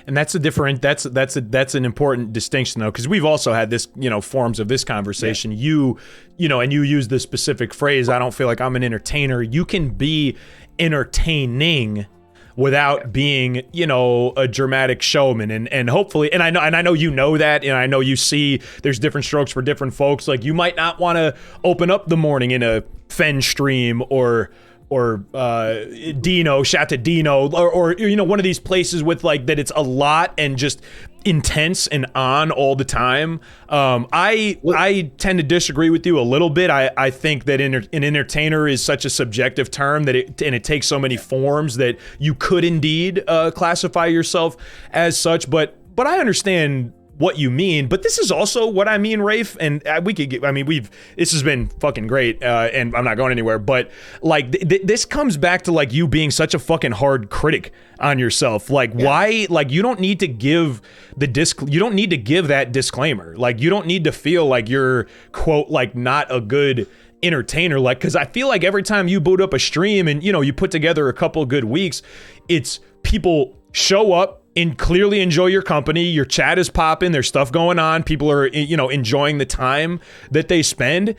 Speaker 2: And that's an important distinction, though, because we've also had this, forms of this conversation. Yeah. And you use the specific phrase, I don't feel like I'm an entertainer. You can be entertaining without being, a dramatic showman. And hopefully, and I know that, and I know you see there's different strokes for different folks. Like, you might not want to open up the morning in a Fen stream or
Speaker 1: Dino, shout to Dino, or one of these places with like that it's a lot and just intense and on all the time. I tend to disagree with you a little bit. I think that an entertainer is such a subjective term that it takes so many forms that you could indeed classify yourself as such. But I understand what you mean, but this is also what I mean, Rafe, and this has been fucking great, and I'm not going anywhere, but like this comes back to like you being such a fucking hard critic on yourself. Like why, like you don't need to give you don't need to give that disclaimer. Like you don't need to feel like you're quote like not a good entertainer, like, because I feel like every time you boot up a stream and you put together a couple good weeks, it's people show up and clearly enjoy your company, your chat is popping, there's stuff going on, people are enjoying the time that they spend.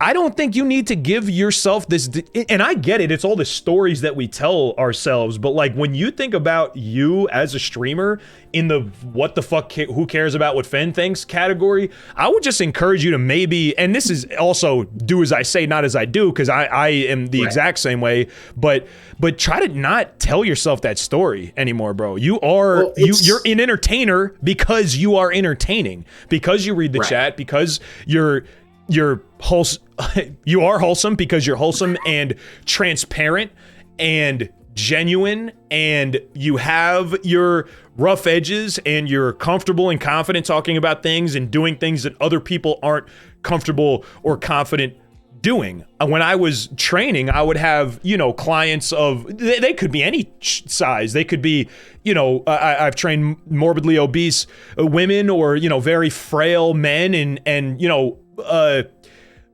Speaker 1: I don't think you need to give yourself this, and I get it, it's all the stories that we tell ourselves, but like when you think about you as a streamer in the what the fuck, who cares about what Fen thinks category, I would just encourage you to maybe, and this is also do as I say, not as I do, because I am the exact same way, but try to not tell yourself that story anymore, bro. You are, you're an entertainer because you are entertaining, because you read the chat, because you're wholesome. You are wholesome because you're wholesome and transparent and genuine, and you have your rough edges and you're comfortable and confident talking about things and doing things that other people aren't comfortable or confident doing. When I was training, I would have, clients of, they could be any size. They could be, I've trained morbidly obese women or, very frail men and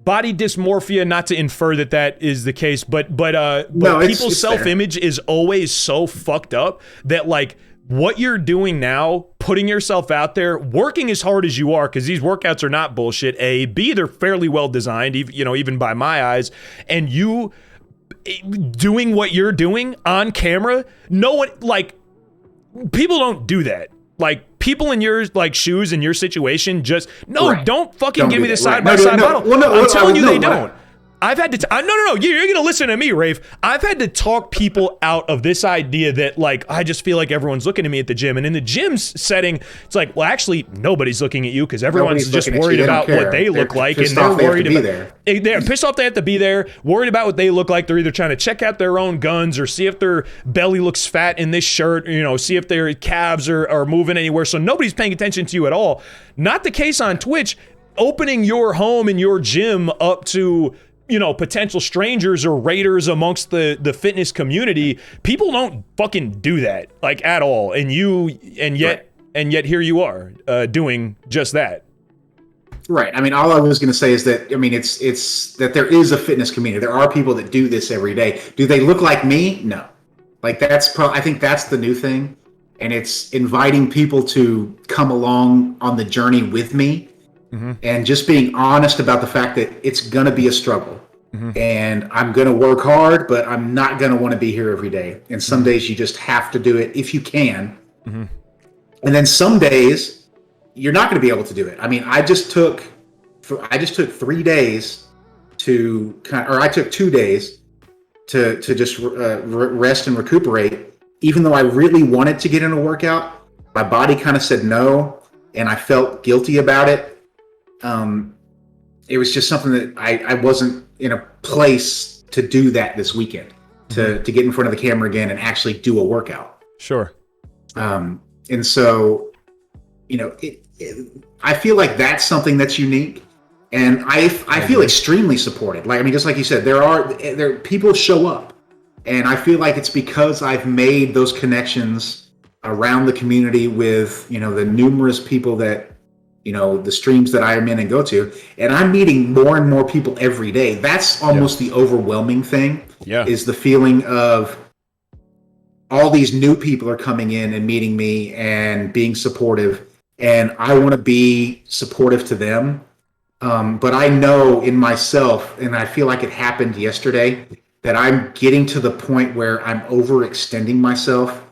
Speaker 1: body dysmorphia, not to infer that is the case, but no, people's self-image is always so fucked up that like what you're doing now, putting yourself out there, working as hard as you are, because these workouts are not bullshit, A, B, they're fairly well designed, even by my eyes, and you doing what you're doing on camera, no one, like, people don't do that. Like, people in your like shoes in your situation just don't fucking give me the side by side model. I'm telling you, they don't. I've had to no, you're gonna listen to me, Rafe. I've had to talk people out of this idea that like I just feel like everyone's looking at me at the gym, and in the gym's setting, it's like, well, actually nobody's looking at you because everyone's just worried about what they look like, and they're worried about they're pissed off they have to be there, worried about what they look like. They're either trying to check out their own guns or see if their belly looks fat in this shirt, see if their calves are moving anywhere. So nobody's paying attention to you at all. Not the case on Twitch. Opening your home and your gym up to potential strangers or raiders amongst the fitness community, people don't fucking do that like at all. And yet here you are doing just that.
Speaker 2: Right. I mean, all I was going to say is that, it's that there is a fitness community. There are people that do this every day. Do they look like me? No. Like I think that's the new thing. And it's inviting people to come along on the journey with me. And just being honest about the fact that it's going to be a struggle. And I'm going to work hard, but I'm not going to want to be here every day. And some days you just have to do it if you can. And then some days you're not going to be able to do it. I mean, I took 3 days I took 2 days to just rest and recuperate. Even though I really wanted to get in a workout, my body kind of said no, and I felt guilty about it. It was just something that I wasn't in a place to do that this weekend, to get in front of the camera again and actually do a workout.
Speaker 1: Sure.
Speaker 2: And so, I feel like that's something that's unique, and I feel extremely supported. Like, just like you said, there people show up, and I feel like it's because I've made those connections around the community with, the numerous people that, the streams that I am in and go to, and I'm meeting more and more people every day. That's almost the overwhelming thing, is the feeling of all these new people are coming in and meeting me and being supportive, and I want to be supportive to them. But I know in myself, and I feel like it happened yesterday, that I'm getting to the point where I'm overextending myself,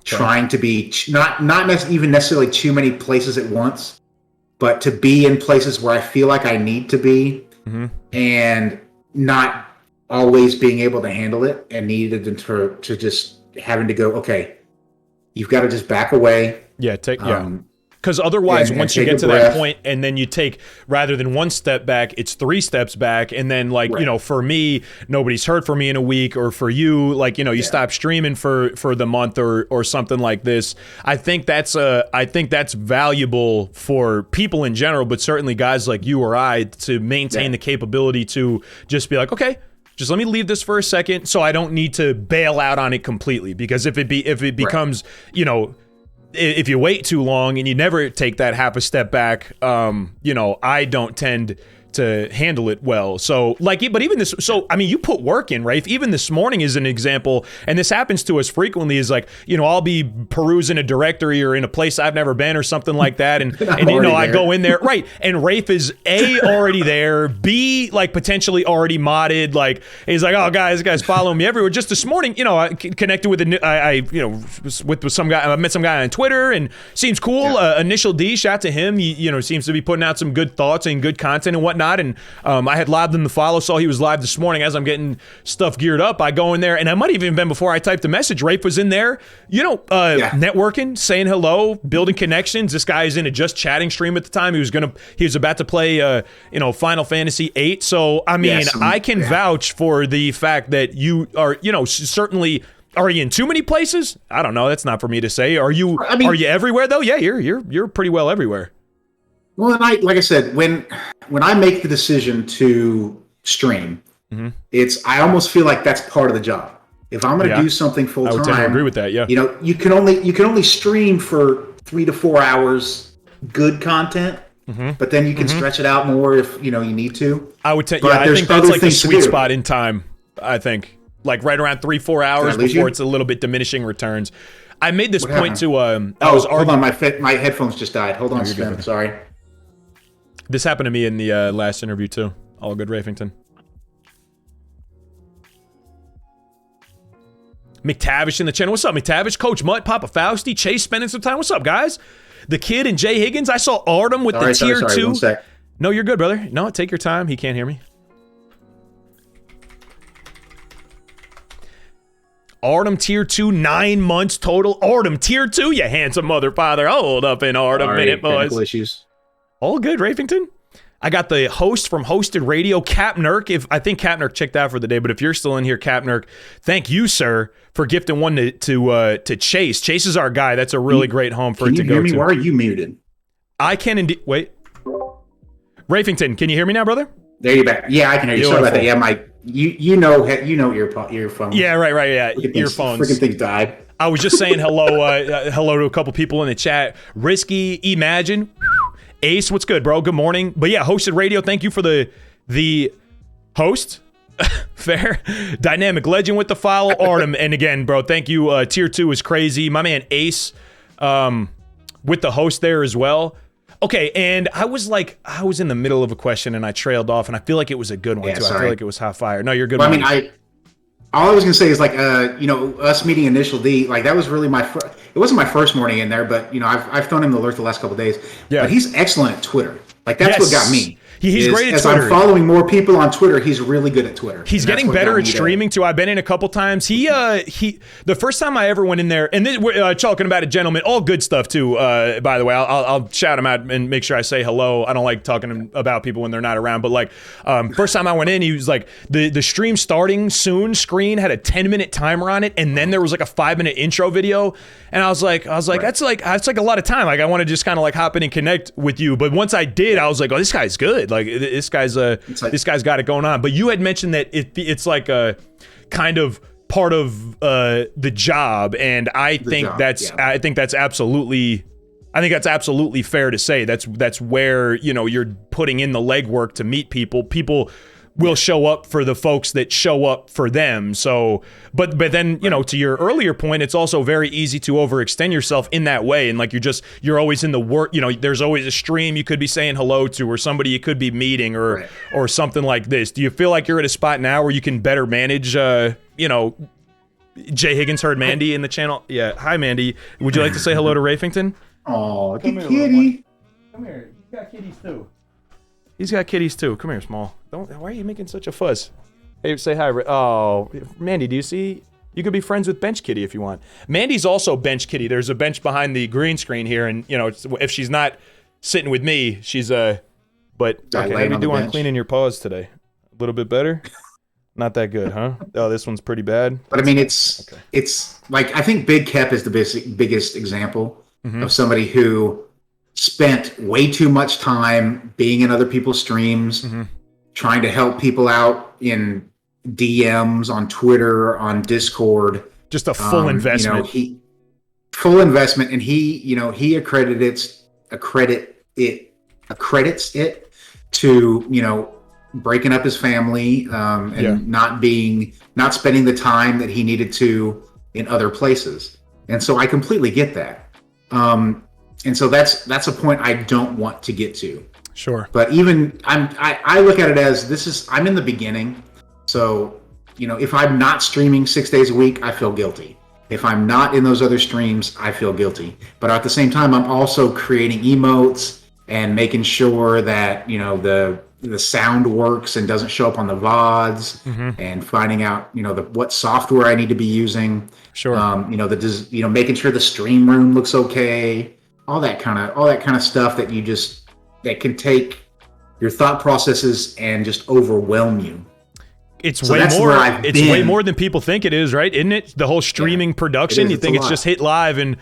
Speaker 2: trying to be not even necessarily too many places at once, but to be in places where I feel like I need to be, and not always being able to handle it and needed to just having to go, okay, you've got to just back away.
Speaker 1: Yeah, because otherwise, once you get to that point, and then you take, rather than one step back, it's 3 steps back, and then like for me, nobody's heard from me in a week, or for you, like you stop streaming for the month or something like this. I think that's valuable for people in general, but certainly guys like you or I to maintain the capability to just be like, okay, just let me leave this for a second, so I don't need to bail out on it completely. Because if it becomes if you wait too long and you never take that half a step back, I don't tend to handle it well. So but even this, I mean, you put work in, right? Even this morning is an example, and this happens to us frequently, is like, I'll be perusing a directory or in a place I've never been or something like that. And I go in there, right. And Rafe is A, already there, B, like potentially already modded. Like he's like, oh guys, this guy's following me everywhere. Just this morning, I connected with with some guy, I met some guy on Twitter and seems cool. Initial D, shout to him. He, seems to be putting out some good thoughts and good content and whatnot. And I had lobbed him the follow, saw he was live this morning. As I'm getting stuff geared up, I go in there, and I might have even been before I typed the message. Rafe was in there, networking, saying hello, building connections. This guy is in a just chatting stream at the time. He was about to play, Final Fantasy VIII. So I mean, I can vouch for the fact that you are, certainly. Are you in too many places? I don't know. That's not for me to say. Are you everywhere though? Yeah, you're pretty well everywhere.
Speaker 2: Well, like I said, when I make the decision to stream, I almost feel like that's part of the job. If I'm going to do something full time, I would tend to agree with that. Yeah, you can only stream for 3 to 4 hours, good content, but then you can stretch it out more if you need to. I would I think that's like the sweet spot in time. I think like right around 3-4 hours before it's a little bit diminishing returns. I made this point to hold on, my headphones just died. Hold on, Sven. Sorry.
Speaker 1: This happened to me in the last interview too. All good, Rafington. McTavish in the channel. What's up, McTavish? Coach Mutt, Papa Fausti, Chase spending some time. What's up, guys? The Kid and Jay Higgins. I saw Artem with the tier 2.
Speaker 2: 1 sec.
Speaker 1: No, you're good, brother. No, take your time. He can't hear me. Artem tier 2, 9 months total. Artem tier 2, you handsome mother father. Hold up in Artem minute, boys.
Speaker 2: Issues.
Speaker 1: All good, Rafington. I got the host from Hosted Radio, Cap Nurk. I think Cap Nurk checked out for the day, but if you're still in here, Cap Nurk, thank you, sir, for gifting one to Chase. Chase is our guy. That's a really great home for it to go to.
Speaker 2: Can you hear me? Why are you muted?
Speaker 1: I can indeed. Wait. Rafington, can you hear me now, brother?
Speaker 2: There you're back. Yeah, I can hear you. Sorry about that. Yeah, you know earphone.
Speaker 1: Yeah, right. Yeah, earphones.
Speaker 2: Freaking things died.
Speaker 1: I was just saying hello to a couple people in the chat. Risky, Imagine. Ace, what's good, bro? Good morning. But yeah, Hosted Radio, thank you for the host. Fair. Dynamic Legend with the follow. Artem, and again, bro, thank you. Tier 2 is crazy. My man Ace with the host there as well. Okay, and I was in the middle of a question and I trailed off, and I feel like it was a good one too. Sorry. I feel like it was hot fire. No, you're good.
Speaker 2: Well, all I was gonna say is like, us meeting Initial D, like that was really it wasn't my first morning in there, but I've thrown him the alert the last couple of days. Yeah. But he's excellent at Twitter. Like that's what got me.
Speaker 1: He's great at
Speaker 2: Twitter. As I'm following more people on Twitter, he's really good at Twitter.
Speaker 1: He's getting better at streaming too. I've been in a couple times. The first time I ever went in there, and then we're talking about a gentleman, all good stuff too. By the way, I'll shout him out and make sure I say hello. I don't like talking about people when they're not around, but like first time I went in, he was like the stream starting soon screen had a 10-minute timer on it, and then there was like a 5-minute intro video, and I was like right. that's like a lot of time. Like I want to just kind of like hop in and connect with you, but once I did, I was like, oh, this guy's good. Like this guy's got it going on. But you had mentioned that it's like a kind of part of the job, and I think that's absolutely fair to say. That's where you're putting in the legwork to meet people. People will show up for the folks that show up for them. So, but then, to your earlier point, it's also very easy to overextend yourself in that way. And like, you're always in the work, there's always a stream you could be saying hello to, or somebody you could be meeting, or something like this. Do you feel like you're at a spot now where you can better manage, Jay Higgins heard Mandy in the channel? Yeah. Hi, Mandy. Would you like to say hello to Rafington?
Speaker 2: Oh, kitty.
Speaker 1: Come here. You got kitties too. He's got kitties too. Come here, Small. Why are you making such a fuss? Hey, say hi. Oh, Mandy, do you see? You could be friends with Bench Kitty if you want. Mandy's also Bench Kitty. There's a bench behind the green screen here, and if she's not sitting with me, she's But okay, how you doing cleaning your paws today? A little bit better. Not that good, huh? Oh, this one's pretty bad.
Speaker 2: But I mean, it's like I think Big Kep is the biggest example of somebody who spent way too much time being in other people's streams, trying to help people out in DMs on Twitter, on Discord.
Speaker 1: Just a full investment.
Speaker 2: Full investment, and he accredits it to breaking up his family and not spending the time that he needed to in other places. And so I completely get that. And so that's a point I don't want to get to.
Speaker 1: Sure.
Speaker 2: But even I look at it as I'm in the beginning. So, if I'm not streaming 6 days a week, I feel guilty. If I'm not in those other streams, I feel guilty. But at the same time, I'm also creating emotes and making sure that, the sound works and doesn't show up on the VODs, and finding out, what software I need to be using.
Speaker 1: Sure.
Speaker 2: Making sure the stream room looks okay. All that kind of stuff that can take your thought processes and just overwhome you.
Speaker 1: It's way more than people think it is, right? Isn't it? The whole streaming production. You think it's just hit live and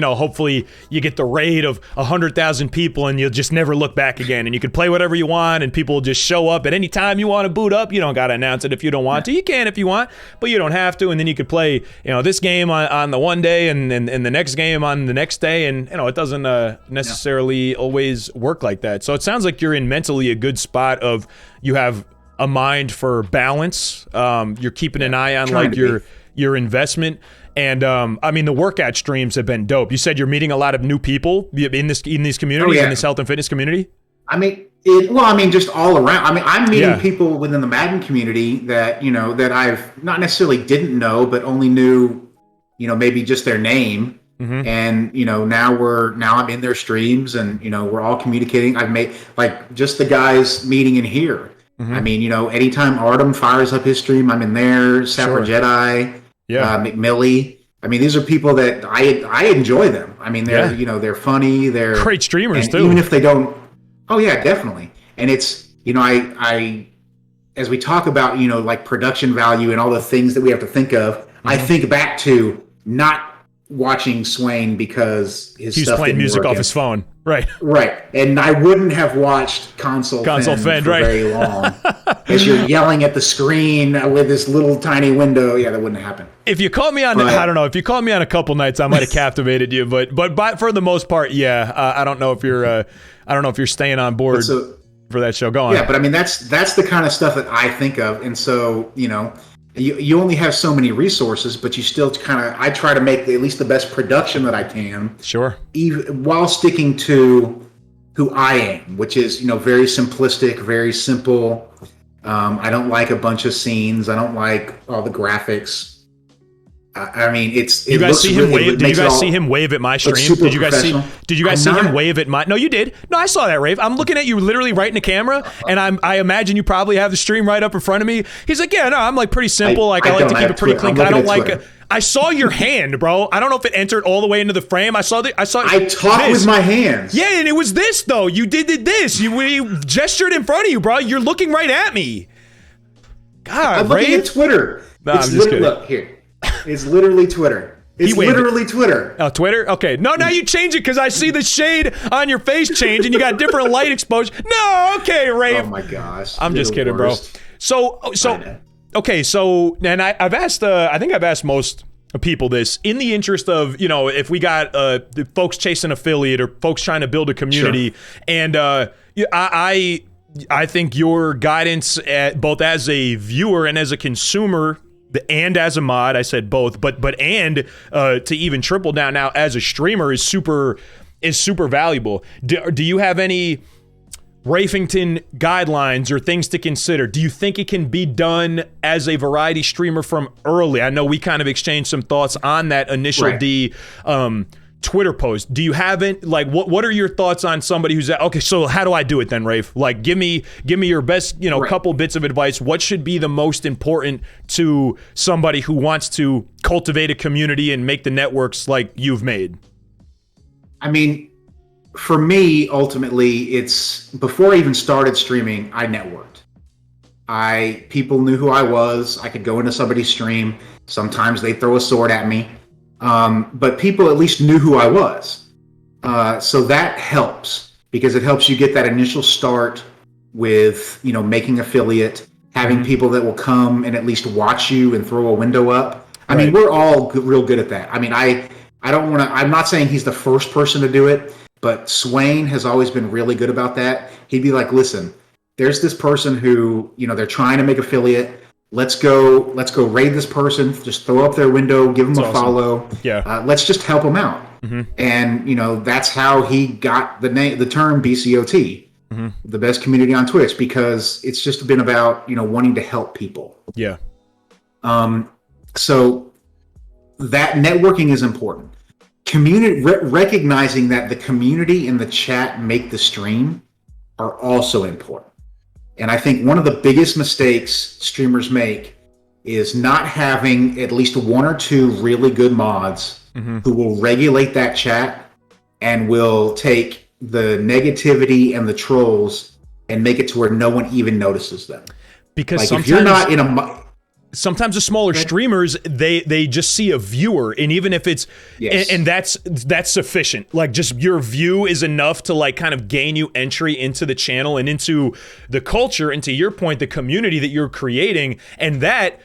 Speaker 1: hopefully you get the raid of 100,000 people and you'll just never look back again. And you can play whatever you want and people will just show up at any time you want to boot up. You don't got to announce it if you don't want to. You can if you want, but you don't have to. And then you could play, this game on the one day and the next game on the next day. And, it doesn't necessarily always work like that. So it sounds like you're in mentally a good spot of you have a mind for balance. You're keeping an eye on your investment. And the workout streams have been dope. You said you're meeting a lot of new people in these communities, in this health and fitness community.
Speaker 2: Just all around. I'm meeting people within the Madden community that that I've not necessarily didn't know, but only knew, maybe just their name. And now I'm in their streams, and we're all communicating. I've made just the guys meeting in here. Anytime Artem fires up his stream, I'm in there. Sapper Jedi, McMillie. These are people that I enjoy them. They're they're funny. They're
Speaker 1: great streamers too.
Speaker 2: Even if they don't, definitely. And it's I as we talk about production value and all the things that we have to think of, I think back to not watching Swain because he's
Speaker 1: playing music off his phone. Right.
Speaker 2: And I wouldn't have watched Console Fend for very long. As you're yelling at the screen with this little tiny window, that wouldn't happen.
Speaker 1: If you caught me on, I don't know, if you caught me on a couple nights, I might have captivated you. But for the most part, I don't know if you're staying on board for that show. Go on.
Speaker 2: Yeah, but that's the kind of stuff that I think of, and so you only have so many resources, but you still I try to make at least the best production that I can.
Speaker 1: Sure.
Speaker 2: Even while sticking to who I am, which is, very simplistic, very simple. I don't like a bunch of scenes. I don't like all the graphics. Did you guys see him wave at my stream? Did you guys see him wave at my? No, you did. No, I saw that, Rafe. I'm looking at you literally right in the camera, and I imagine you probably have the stream right up in front of me. He's like, yeah, no, I'm pretty simple. I like to keep it pretty clean. I don't like. I saw your hand, bro. I don't know if it entered all the way into the frame. I talk with my hands.
Speaker 1: Yeah, and it was this though. You did this. You gestured in front of you, bro. You're looking right at me. God,
Speaker 2: I'm looking at Twitter.
Speaker 1: No, I'm just kidding.
Speaker 2: Look here. It's literally Twitter. It's literally Twitter.
Speaker 1: Oh, Twitter? Okay. No, now you change it because I see the shade on your face change and you got different light exposure. No, okay, Rafe.
Speaker 2: Oh my gosh.
Speaker 1: I'm just kidding, bro. So, okay, so, and I've asked, I think I've asked most people this in the interest of, if we got folks chasing affiliate or folks trying to build a community. Sure. And I think your guidance both as a viewer and as a consumer and as a mod, I said both, but to even triple down now as a streamer is super valuable. Do you have any Rafington guidelines or things to consider? Do you think it can be done as a variety streamer from early? I know we kind of exchanged some thoughts on that initial Twitter post, do you have it? Like, what are your thoughts on somebody who's okay? So how do I do it then, Rafe? Like, give me your best, couple bits of advice. What should be the most important to somebody who wants to cultivate a community and make the networks like you've made?
Speaker 2: I mean, for me, ultimately, it's before I even started streaming, I networked. People knew who I was. I could go into somebody's stream. Sometimes they throw a sword at me. But people at least knew who I was. So that helps because it helps you get that initial start with, making affiliate, having people that will come and at least watch you and throw a window up. I mean, we're all real good at that. I mean, I'm not saying he's the first person to do it, but Swain has always been really good about that. He'd be like, listen, there's this person who, they're trying to make affiliate. Let's go raid this person. Just throw up their window, give them a follow.
Speaker 1: Yeah.
Speaker 2: Let's just help them out. And that's how he got the term BCOT, the best community on Twitch, because it's just been about wanting to help people.
Speaker 1: Yeah.
Speaker 2: So that networking is important. Recognizing that the community and the chat make the stream are also important. And I think one of the biggest mistakes streamers make is not having at least one or two really good mods who will regulate that chat and will take the negativity and the trolls and make it to where no one even notices them.
Speaker 1: Because
Speaker 2: like if you're not in
Speaker 1: sometimes the smaller streamers, they just see a viewer, and even if it's and that's sufficient. Like, just your view is enough to like kind of gain you entry into the channel and into the culture, and to your point, the community that you're creating. And that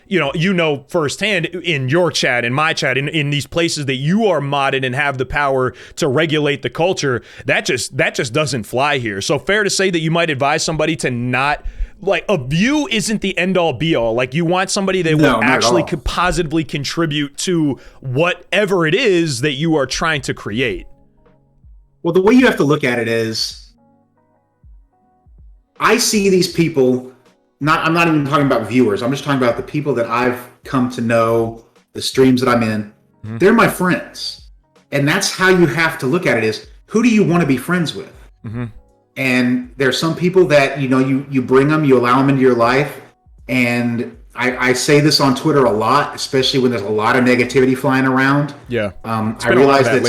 Speaker 1: firsthand in your chat, in my chat, in these places that you are modded and have the power to regulate the culture. That just doesn't fly here. So fair to say that you might advise somebody to not, like, a view isn't the end all be all. Like, you want somebody that will actually positively contribute to whatever it is that you are trying to create.
Speaker 2: Well, the way you have to look at it is, I see these people, I'm not even talking about viewers. I'm just talking about the people that I've come to know, the streams that I'm in. They're my friends. And that's how you have to look at it is, who do you want to be friends with? And there's some people that, you bring them, you allow them into your life. And I say this on Twitter a lot, especially when there's a lot of negativity flying around.
Speaker 1: Yeah.
Speaker 2: I realize that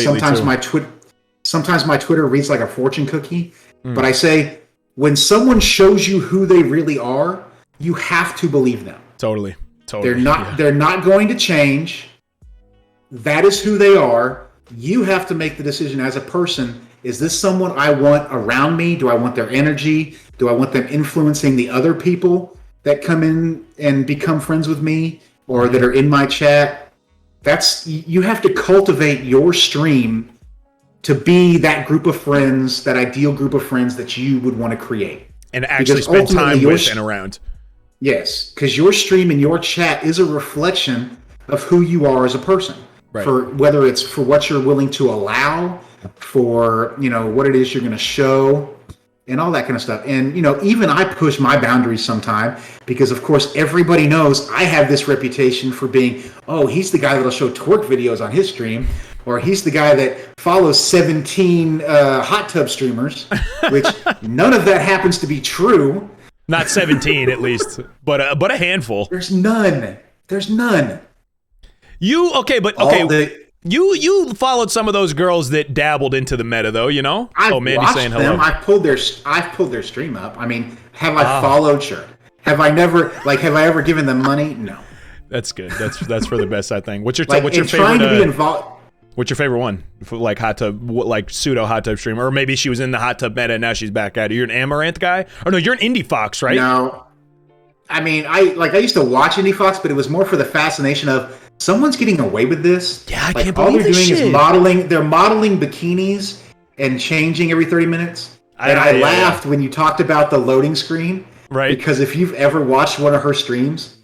Speaker 2: sometimes my Twitter reads like a fortune cookie. But I say, when someone shows you who they really are, you have to believe them.
Speaker 1: Totally.
Speaker 2: They're not going to change. That is who they are. You have to make the decision as a person. Is this someone I want around me? Do I want their energy? Do I want them influencing the other people that come in and become friends with me or that are in my chat? You have to cultivate your stream to be that group of friends, that ideal group of friends that you would want to create.
Speaker 1: And actually spend time with and around.
Speaker 2: Yes, because your stream and your chat is a reflection of who you are as a person. Right. For whether it's for what you're willing to allow, for what it is you're going to show, and all that kind of stuff. And even I push my boundaries sometime because, of course, everybody knows I have this reputation for being, he's the guy that'll show twerk videos on his stream, or he's the guy that follows 17 hot tub streamers, which none of that happens to be true.
Speaker 1: Not 17 at least, but a handful.
Speaker 2: There's none.
Speaker 1: You followed some of those girls that dabbled into the meta, though.
Speaker 2: Mandy's saying hello. Them. I've pulled their stream up. I mean, have I followed? Sure. Have I ever given them money? No.
Speaker 1: That's good. That's for the best, I think. What's your
Speaker 2: favorite? Trying to be involved.
Speaker 1: What's your favorite one? For like hot tub, like pseudo hot tub streamer, or maybe she was in the hot tub meta and now she's back at it. You're an Amaranth guy, or no? You're an Indie Fox, right?
Speaker 2: No. I mean, I used to watch Indie Fox, but it was more for the fascination of someone's getting away with this.
Speaker 1: Yeah, I can't believe this shit.
Speaker 2: All they're doing is modeling. They're modeling bikinis and changing every 30 minutes. I laughed when you talked about the loading screen.
Speaker 1: Right.
Speaker 2: Because if you've ever watched one of her streams,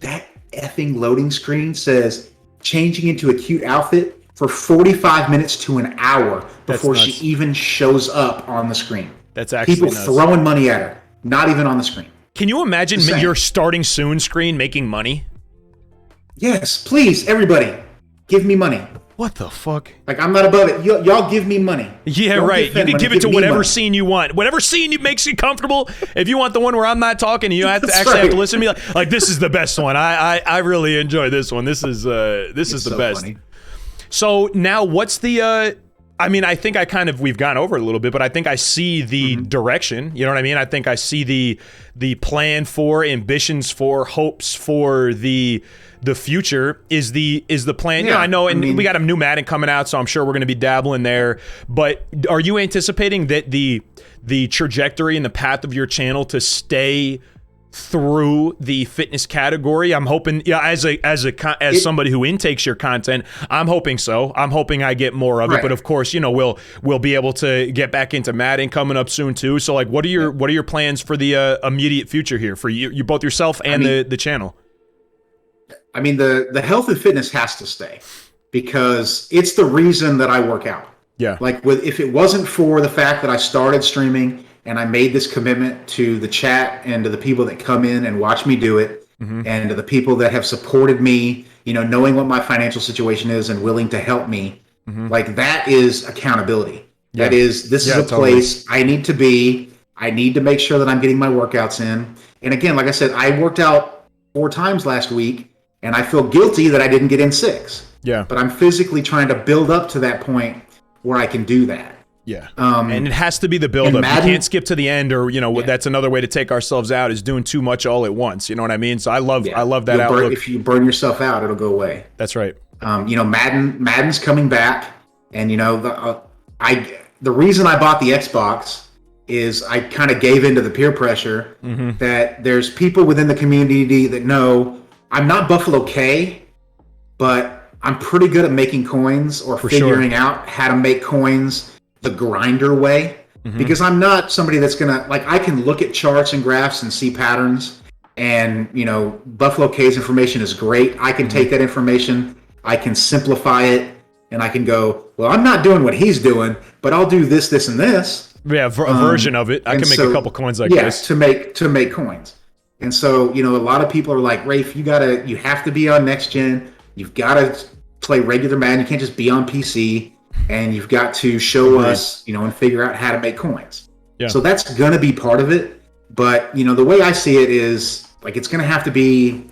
Speaker 2: that effing loading screen says changing into a cute outfit for 45 minutes to an hour before she even shows up on the screen.
Speaker 1: That's actually
Speaker 2: people
Speaker 1: nuts.
Speaker 2: Throwing money at her, not even on the screen.
Speaker 1: Can you imagine your starting soon screen making money?
Speaker 2: Yes, please, everybody, give me money.
Speaker 1: What the fuck?
Speaker 2: Like, I'm not above it. Y'all give me money.
Speaker 1: Yeah,
Speaker 2: Don't
Speaker 1: right. You can give it to whatever scene you want. Whatever scene makes you comfortable. If you want the one where I'm not talking, you have to have to listen to me. Like this is the best one. I really enjoy this one. This is the best. Funny. So now, what's the? I mean, I think we've gone over it a little bit, but I think I see the direction. You know what I mean? I think I see the plan for, ambitions for, hopes for the future is the plan. Yeah, I know, and we got a new Madden coming out, so I'm sure we're going to be dabbling there. But are you anticipating that the trajectory and the path of your channel to stay through the fitness category? I'm hoping, as somebody who intakes your content, I'm hoping so. I'm hoping I get more of it. But of course, we'll be able to get back into Madden coming up soon too. So like, what are your plans for the immediate future here for you both yourself and the channel?
Speaker 2: I mean, the health and fitness has to stay because it's the reason that I work out.
Speaker 1: Yeah.
Speaker 2: Like if it wasn't for the fact that I started streaming and I made this commitment to the chat and to the people that come in and watch me do it, and to the people that have supported me, knowing what my financial situation is and willing to help me, like that is accountability. Yeah. This is a place I need to be. I need to make sure that I'm getting my workouts in. And again, like I said, I worked out 4 times last week. And I feel guilty that I didn't get in 6.
Speaker 1: Yeah.
Speaker 2: But I'm physically trying to build up to that point where I can do that.
Speaker 1: Yeah. And it has to be the build up. Madden, you can't skip to the end, or that's another way to take ourselves out is doing too much all at once. You know what I mean? So I love that outlook.
Speaker 2: If you burn yourself out, it'll go away.
Speaker 1: That's right.
Speaker 2: Madden's coming back, and the reason I bought the Xbox is I kind of gave into the peer pressure that there's people within the community that know I'm not Buffalo K, but I'm pretty good at making coins or figuring out how to make coins the grinder way. Because I'm not somebody that's going to, I can look at charts and graphs and see patterns. And, Buffalo K's information is great. I can take that information, I can simplify it, and I can go, well, I'm not doing what he's doing, but I'll do this, this, and this.
Speaker 1: Yeah, a version of it. I can make a couple coins like this.
Speaker 2: To make coins. And so, a lot of people are like, Rafe, you have to be on next gen. You've got to play regular Madden. You can't just be on PC. And you've got to show us, and figure out how to make coins. Yeah. So that's going to be part of it. But, the way I see it is, it's going to have to be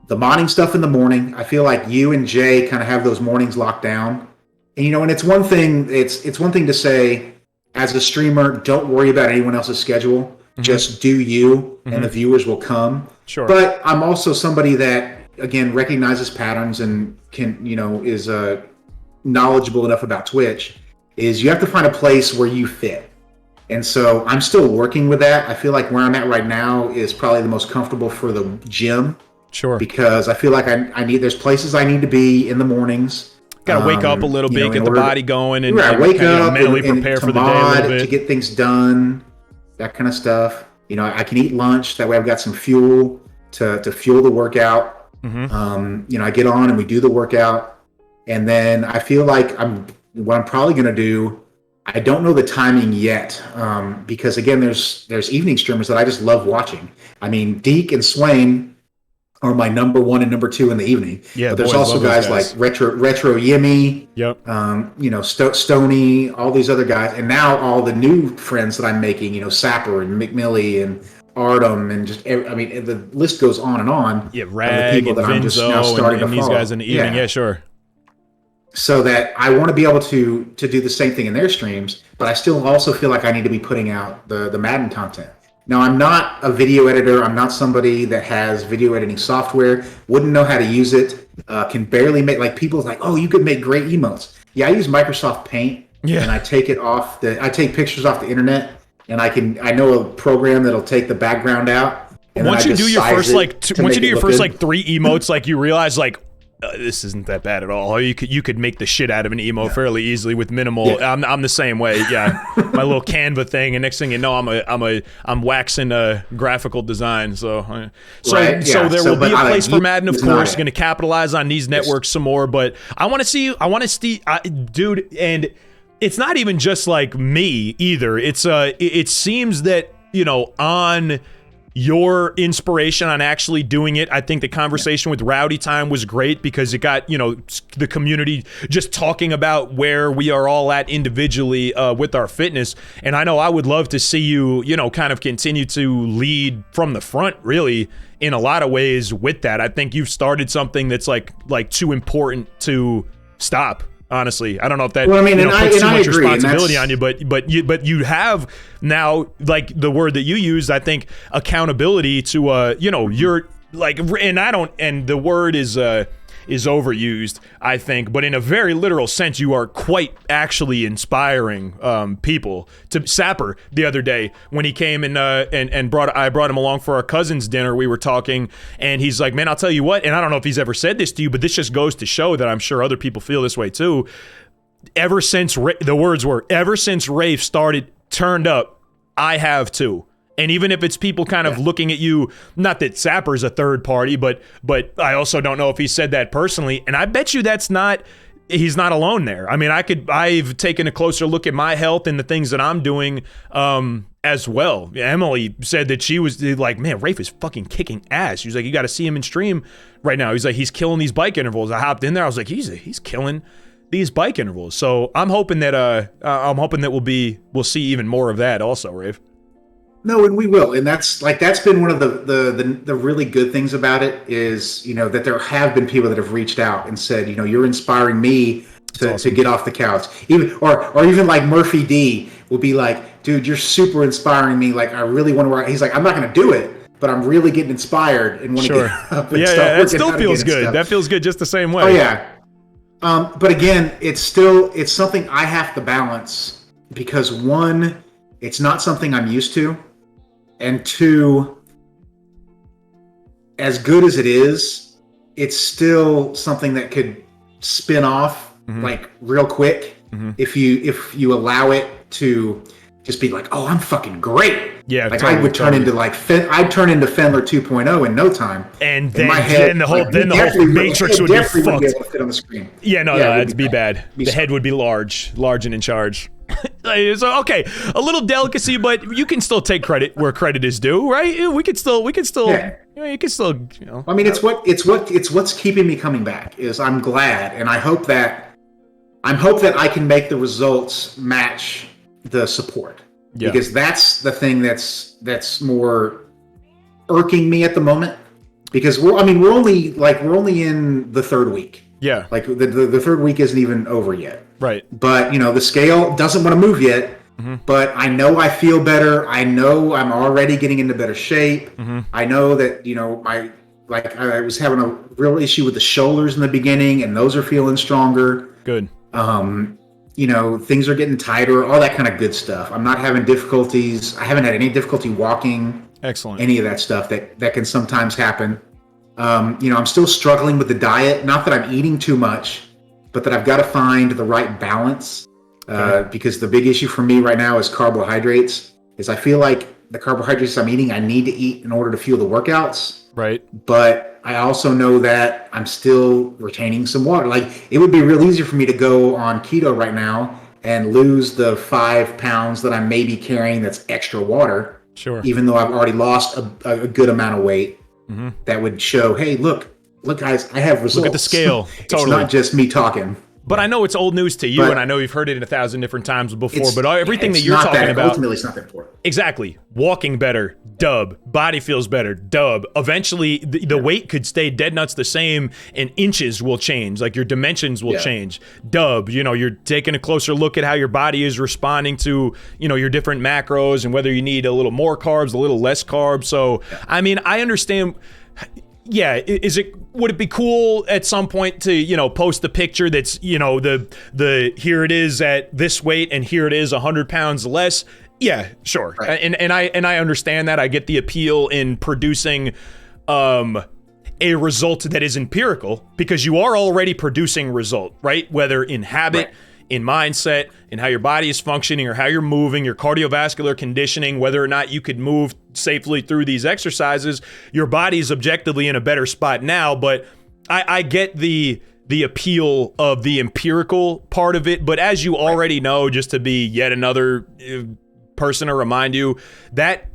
Speaker 2: the modding stuff in the morning. I feel like you and Jay kind of have those mornings locked down. And, and it's one thing, it's one thing to say, as a streamer, don't worry about anyone else's schedule. Just do you, and the viewers will come.
Speaker 1: Sure.
Speaker 2: But I'm also somebody that, again, recognizes patterns and can, is knowledgeable enough about Twitch, is you have to find a place where you fit. And so I'm still working with that. I feel like where I'm at right now is probably the most comfortable for the gym.
Speaker 1: Sure.
Speaker 2: Because I feel like there's places I need to be in the mornings.
Speaker 1: Got to wake up a little bit, get the body going, and
Speaker 2: wake up
Speaker 1: mentally prepare for the day a little bit.
Speaker 2: To get things done. That kind of stuff. I can eat lunch. That way I've got some fuel to fuel the workout. I get on and we do the workout. And then I feel like what I'm probably going to do, I don't know the timing yet. Because again, there's evening streamers that I just love watching. I mean, Deke and Swain are my number 1 and number 2 in the evening. Yeah, but there's also guys like Retro Yimmy, Stoney, all these other guys, and now all the new friends that I'm making, Sapper and McMillie and Artem, and the list goes on and on.
Speaker 1: Yeah, Rag and Vinzo and these guys in the evening. Yeah, sure.
Speaker 2: So that I want to be able to do the same thing in their streams, but I still also feel like I need to be putting out the Madden content. Now, I'm not a video editor. I'm not somebody that has video editing software, wouldn't know how to use it, can barely make, people like, oh, you could make great emotes. Yeah, I use Microsoft Paint, and I take pictures off the internet, and I know a program that'll take the background out. And
Speaker 1: once you do your first, 3 emotes, you realize, this isn't that bad at all. You could make the shit out of an emo fairly easily with minimal. Yeah. I'm the same way. Yeah, my little Canva thing, and next thing you know, I'm waxing graphical design. So there will be a place for Madden, of course. Going to capitalize on these networks some more, but I want to see, dude, and it's not even just like me either. It's it seems that on your inspiration on actually doing it. I think the conversation with Rowdy Time was great because it got, the community just talking about where we are all at individually with our fitness. And I know I would love to see you, kind of continue to lead from the front, really, in a lot of ways with that. I think you've started something that's like too important to stop. Honestly, I don't know if that puts too much responsibility on you, but you have now, like the word that you used, I think, accountability to you're like, and the word is overused, I think, but in a very literal sense, you are quite actually inspiring people. To Sapper the other day when he came and I brought him along for our cousin's dinner, we were talking, and he's like, man, I'll tell you what, and I don't know if he's ever said this to you, but this just goes to show that I'm sure other people feel this way too. Ever since Rafe turned up, I have too. And even if it's people kind of looking at you, not that Sapper's a third party, but I also don't know if he said that personally. And I bet you he's not alone there. I mean, I've taken a closer look at my health and the things that I'm doing as well. Emily said that she was like, man, Rafe is fucking kicking ass. She was like, you got to see him in stream right now. He's like, he's killing these bike intervals. I hopped in there. I was like, he's killing these bike intervals. So I'm hoping that we'll see even more of that also, Rafe.
Speaker 2: No, and we will, and that's been one of the really good things about it is that there have been people that have reached out and said you're inspiring me to get off the couch, even or even like Murphy D will be like, dude, you're super inspiring me, like I really want to work. He's like, I'm not going to do it, but I'm really getting inspired and want to get up and
Speaker 1: that still feels good. That feels good just the same way.
Speaker 2: Oh yeah, but again, it's something I have to balance because one, it's not something I'm used to. And two, as good as it is, it's still something that could spin off like real quick if you allow it to just be like, oh, I'm fucking great.
Speaker 1: Yeah,
Speaker 2: like I would turn into I'd turn into Fendler 2.0 in no time.
Speaker 1: And then my head, the whole matrix would be fucked.
Speaker 2: Be able to fit on the screen.
Speaker 1: Yeah, that'd be bad. The head would be large and in charge. So okay, a little delicacy, but you can still take credit where credit is due, right? We could still. Yeah. You can still.
Speaker 2: I mean, it's what's keeping me coming back. Is I'm glad, and I hope that I can make the results match the support. Yeah. Because that's the thing that's more irking me at the moment. Because we're only in the third week.
Speaker 1: Yeah.
Speaker 2: Like the third week isn't even over yet.
Speaker 1: Right.
Speaker 2: But, the scale doesn't want to move yet. Mm-hmm. But I know I feel better. I know I'm already getting into better shape. Mm-hmm. I know that, I was having a real issue with the shoulders in the beginning, and those are feeling stronger.
Speaker 1: Good.
Speaker 2: Things are getting tighter, all that kind of good stuff. I'm not having difficulties. I haven't had any difficulty walking.
Speaker 1: Excellent.
Speaker 2: Any of that stuff that can sometimes happen. I'm still struggling with the diet. Not that I'm eating too much, but that I've got to find the right balance. Because the big issue for me right now is carbohydrates. Is I feel like the carbohydrates I'm eating, I need to eat in order to fuel the workouts.
Speaker 1: Right.
Speaker 2: But I also know that I'm still retaining some water. Like it would be real easy for me to go on keto right now and lose the 5 pounds that I may be carrying that's extra water.
Speaker 1: Sure.
Speaker 2: Even though I've already lost a good amount of weight. Mm-hmm. That would show, hey, look, guys, I have results.
Speaker 1: Look at the scale. Totally.
Speaker 2: It's not just me talking.
Speaker 1: But I know it's old news to you, and I know you've heard it 1,000 different times before, but everything that you're talking about...
Speaker 2: Ultimately, it's not that important.
Speaker 1: Exactly. Walking better, dub. Body feels better, dub. Eventually, the weight could stay dead nuts the same, and inches will change. Like, your dimensions will change. Dub. You're taking a closer look at how your body is responding to, your different macros and whether you need a little more carbs, a little less carbs. So, I mean, I understand... Yeah, would it be cool at some point to, post the picture that's, the here it is at this weight and here it is 100 pounds less? Yeah, sure. Right. And I understand that. I get the appeal in producing a result that is empirical because you are already producing result, right? Whether in habit, in mindset, in how your body is functioning or how you're moving, your cardiovascular conditioning, whether or not you could move safely through these exercises, your body is objectively in a better spot now. But I get the appeal of the empirical part of it. But as you already know, just to be yet another person to remind you, that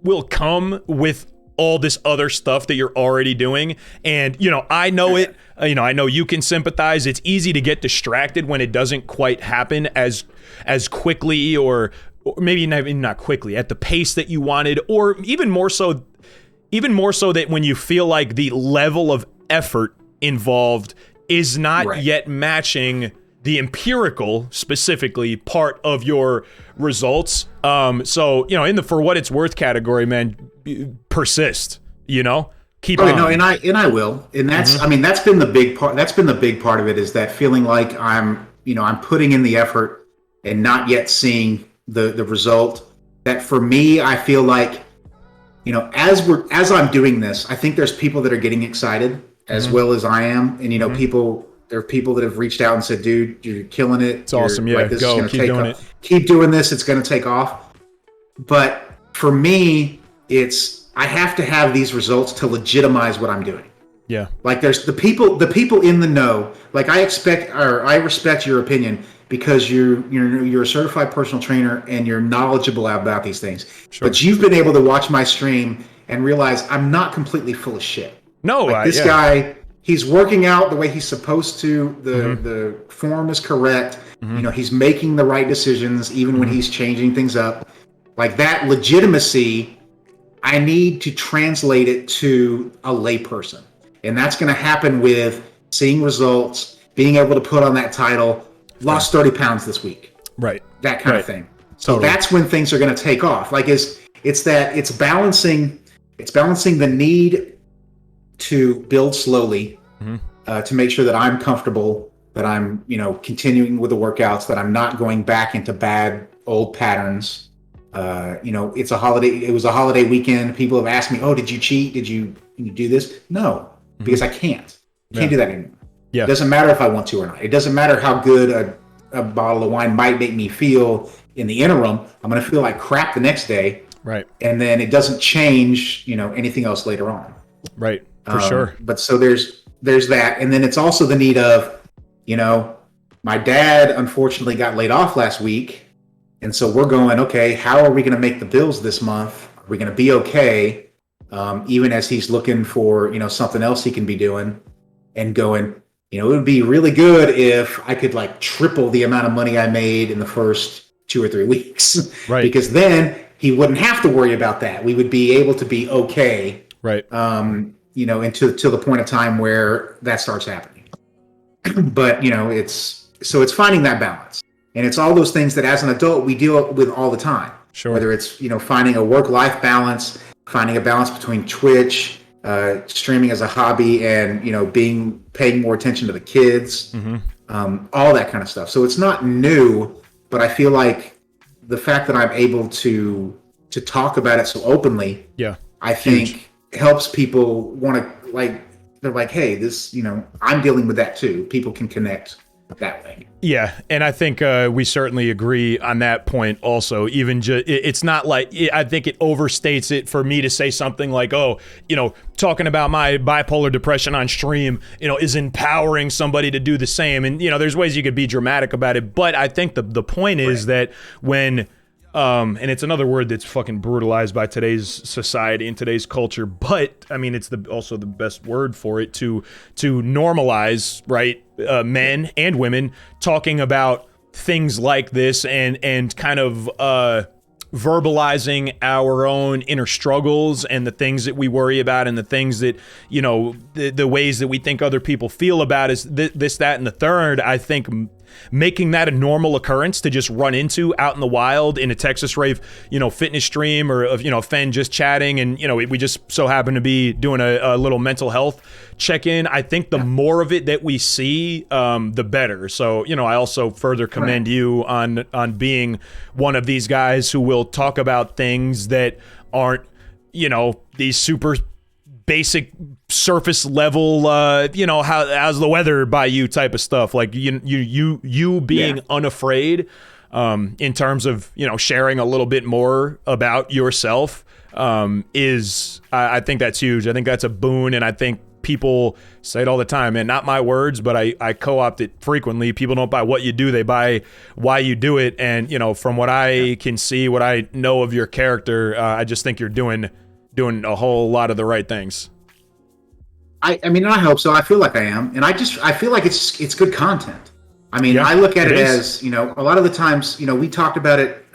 Speaker 1: will come with all this other stuff that you're already doing. And, I know it, I know you can sympathize. It's easy to get distracted when it doesn't quite happen as quickly or maybe not quickly at the pace that you wanted, or even more so that when you feel like the level of effort involved is not yet matching the empirical, specifically, part of your results. So, in the for what it's worth category, man, persist, keep on.
Speaker 2: No, and I will. And that's, that's been the big part. That's been the big part of it, is that feeling like I'm putting in the effort and not yet seeing the result. That for me, I feel like, as I'm doing this, I think there's people that are getting excited as well as I am. And, there are people that have reached out and said, dude, you're killing it.
Speaker 1: It's awesome. Yeah,
Speaker 2: this
Speaker 1: go.
Speaker 2: Keep doing it. Keep doing this. It's going to take off. But for me, I have to have these results to legitimize what I'm doing.
Speaker 1: Yeah.
Speaker 2: Like there's the people in the know. Like I respect your opinion because you're a certified personal trainer and you're knowledgeable about these things. Sure. But you've been able to watch my stream and realize I'm not completely full of shit.
Speaker 1: No,
Speaker 2: this guy, he's working out the way he's supposed to. The form is correct. He's making the right decisions even when he's changing things up. Like that legitimacy, I need to translate it to a layperson. And that's going to happen with seeing results, being able to put on that title, lost 30 pounds this week.
Speaker 1: Right.
Speaker 2: That kind of thing. So that's when things are going to take off. Like it's balancing the need to build slowly, to make sure that I'm comfortable, that I'm, continuing with the workouts, that I'm not going back into bad old patterns. It's a holiday. It was a holiday weekend. People have asked me, "Oh, did you cheat? Did you do this?" No, because I can't. Can't do that anymore.
Speaker 1: Yeah.
Speaker 2: It doesn't matter if I want to or not. It doesn't matter how good a bottle of wine might make me feel in the interim. I'm going to feel like crap the next day.
Speaker 1: Right.
Speaker 2: And then it doesn't change, anything else later on.
Speaker 1: Right. For sure.
Speaker 2: But so there's that. And then it's also the need of, my dad unfortunately got laid off last week. And so we're going, okay, how are we going to make the bills this month? Are we going to be okay? Even as he's looking for, something else he can be doing, and going, it would be really good if I could like triple the amount of money I made in the first 2 or 3 weeks.
Speaker 1: Right.
Speaker 2: Because then he wouldn't have to worry about that. We would be able to be okay.
Speaker 1: Right.
Speaker 2: Until the point of time where that starts happening. But, it's finding that balance. And it's all those things that as an adult we deal with all the time.
Speaker 1: Sure.
Speaker 2: Whether it's, finding a work-life balance, finding a balance between Twitch, streaming as a hobby, and, paying more attention to the kids, all that kind of stuff. So it's not new, but I feel like the fact that I'm able to talk about it so openly, I think helps people want to, they're like, hey, this, I'm dealing with that too. People can connect that way.
Speaker 1: Yeah, and I think we certainly agree on that point also. Even it's not like, I think it overstates it for me to say something like, oh, talking about my bipolar depression on stream, is empowering somebody to do the same. And, there's ways you could be dramatic about it. But I think the point is that when, and it's another word that's fucking brutalized by today's society and today's culture, but I mean, it's also the best word for it, to normalize, right? Men and women talking about things like this and kind of verbalizing our own inner struggles and the things that we worry about and the things that, the ways that we think other people feel about is this, that, and the third. I think making that a normal occurrence to just run into out in the wild in a TEXASRAFE, fitness stream, or of, Fen just chatting, and, we just so happen to be doing a little mental health check-in. I think the more of it that we see, the better. So, I also further commend you on being one of these guys who will talk about things that aren't, these super basic surface level, how's the weather by you type of stuff. Like you being unafraid, in terms of, sharing a little bit more about yourself, is, I think that's huge. I think that's a boon. And I think people say it all the time, and not my words, but I co-opt it frequently. People don't buy what you do, they buy why you do it. And, you know, from what I can see, what I know of your character, I just think you're doing a whole lot of the right things.
Speaker 2: I mean, I hope so. I feel like I am. And I feel like it's good content. I mean, I look at it as, you know, a lot of the times, you know, we talked about it,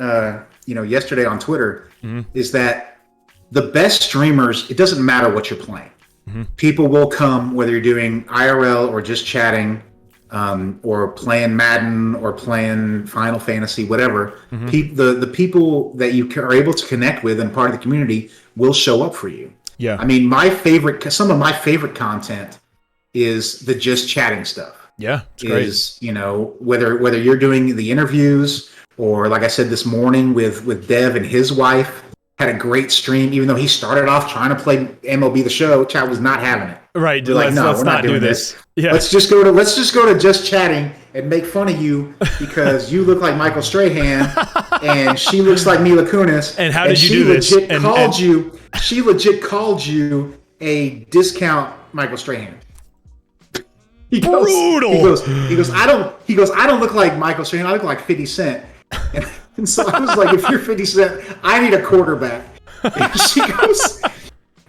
Speaker 2: you know, yesterday on Twitter, is that the best streamers, it doesn't matter what you're playing. People will come, whether you're doing IRL or just chatting, or playing Madden or playing Final Fantasy, whatever. The people that you are able to connect with and part of the community will show up for you.
Speaker 1: Yeah.
Speaker 2: I mean, some of my favorite content is the just chatting stuff.
Speaker 1: Yeah, it's great.
Speaker 2: You know, whether you're doing the interviews or, like I said this morning with Dev and his wife, had a great stream, even though he started off trying to play MLB The Show. Chat was not having it.
Speaker 1: Right. Dude, let's not do this. Yeah.
Speaker 2: Let's just go to just chatting and make fun of you because you look like Michael Strahan and she looks like Mila Kunis.
Speaker 1: And how did you do this?
Speaker 2: She legit called you a discount Michael Strahan.
Speaker 1: Brutal.
Speaker 2: He goes, I don't look like Michael Strahan. I look like 50 Cent. And so I was like, if you're 50 Cent, I need a quarterback. And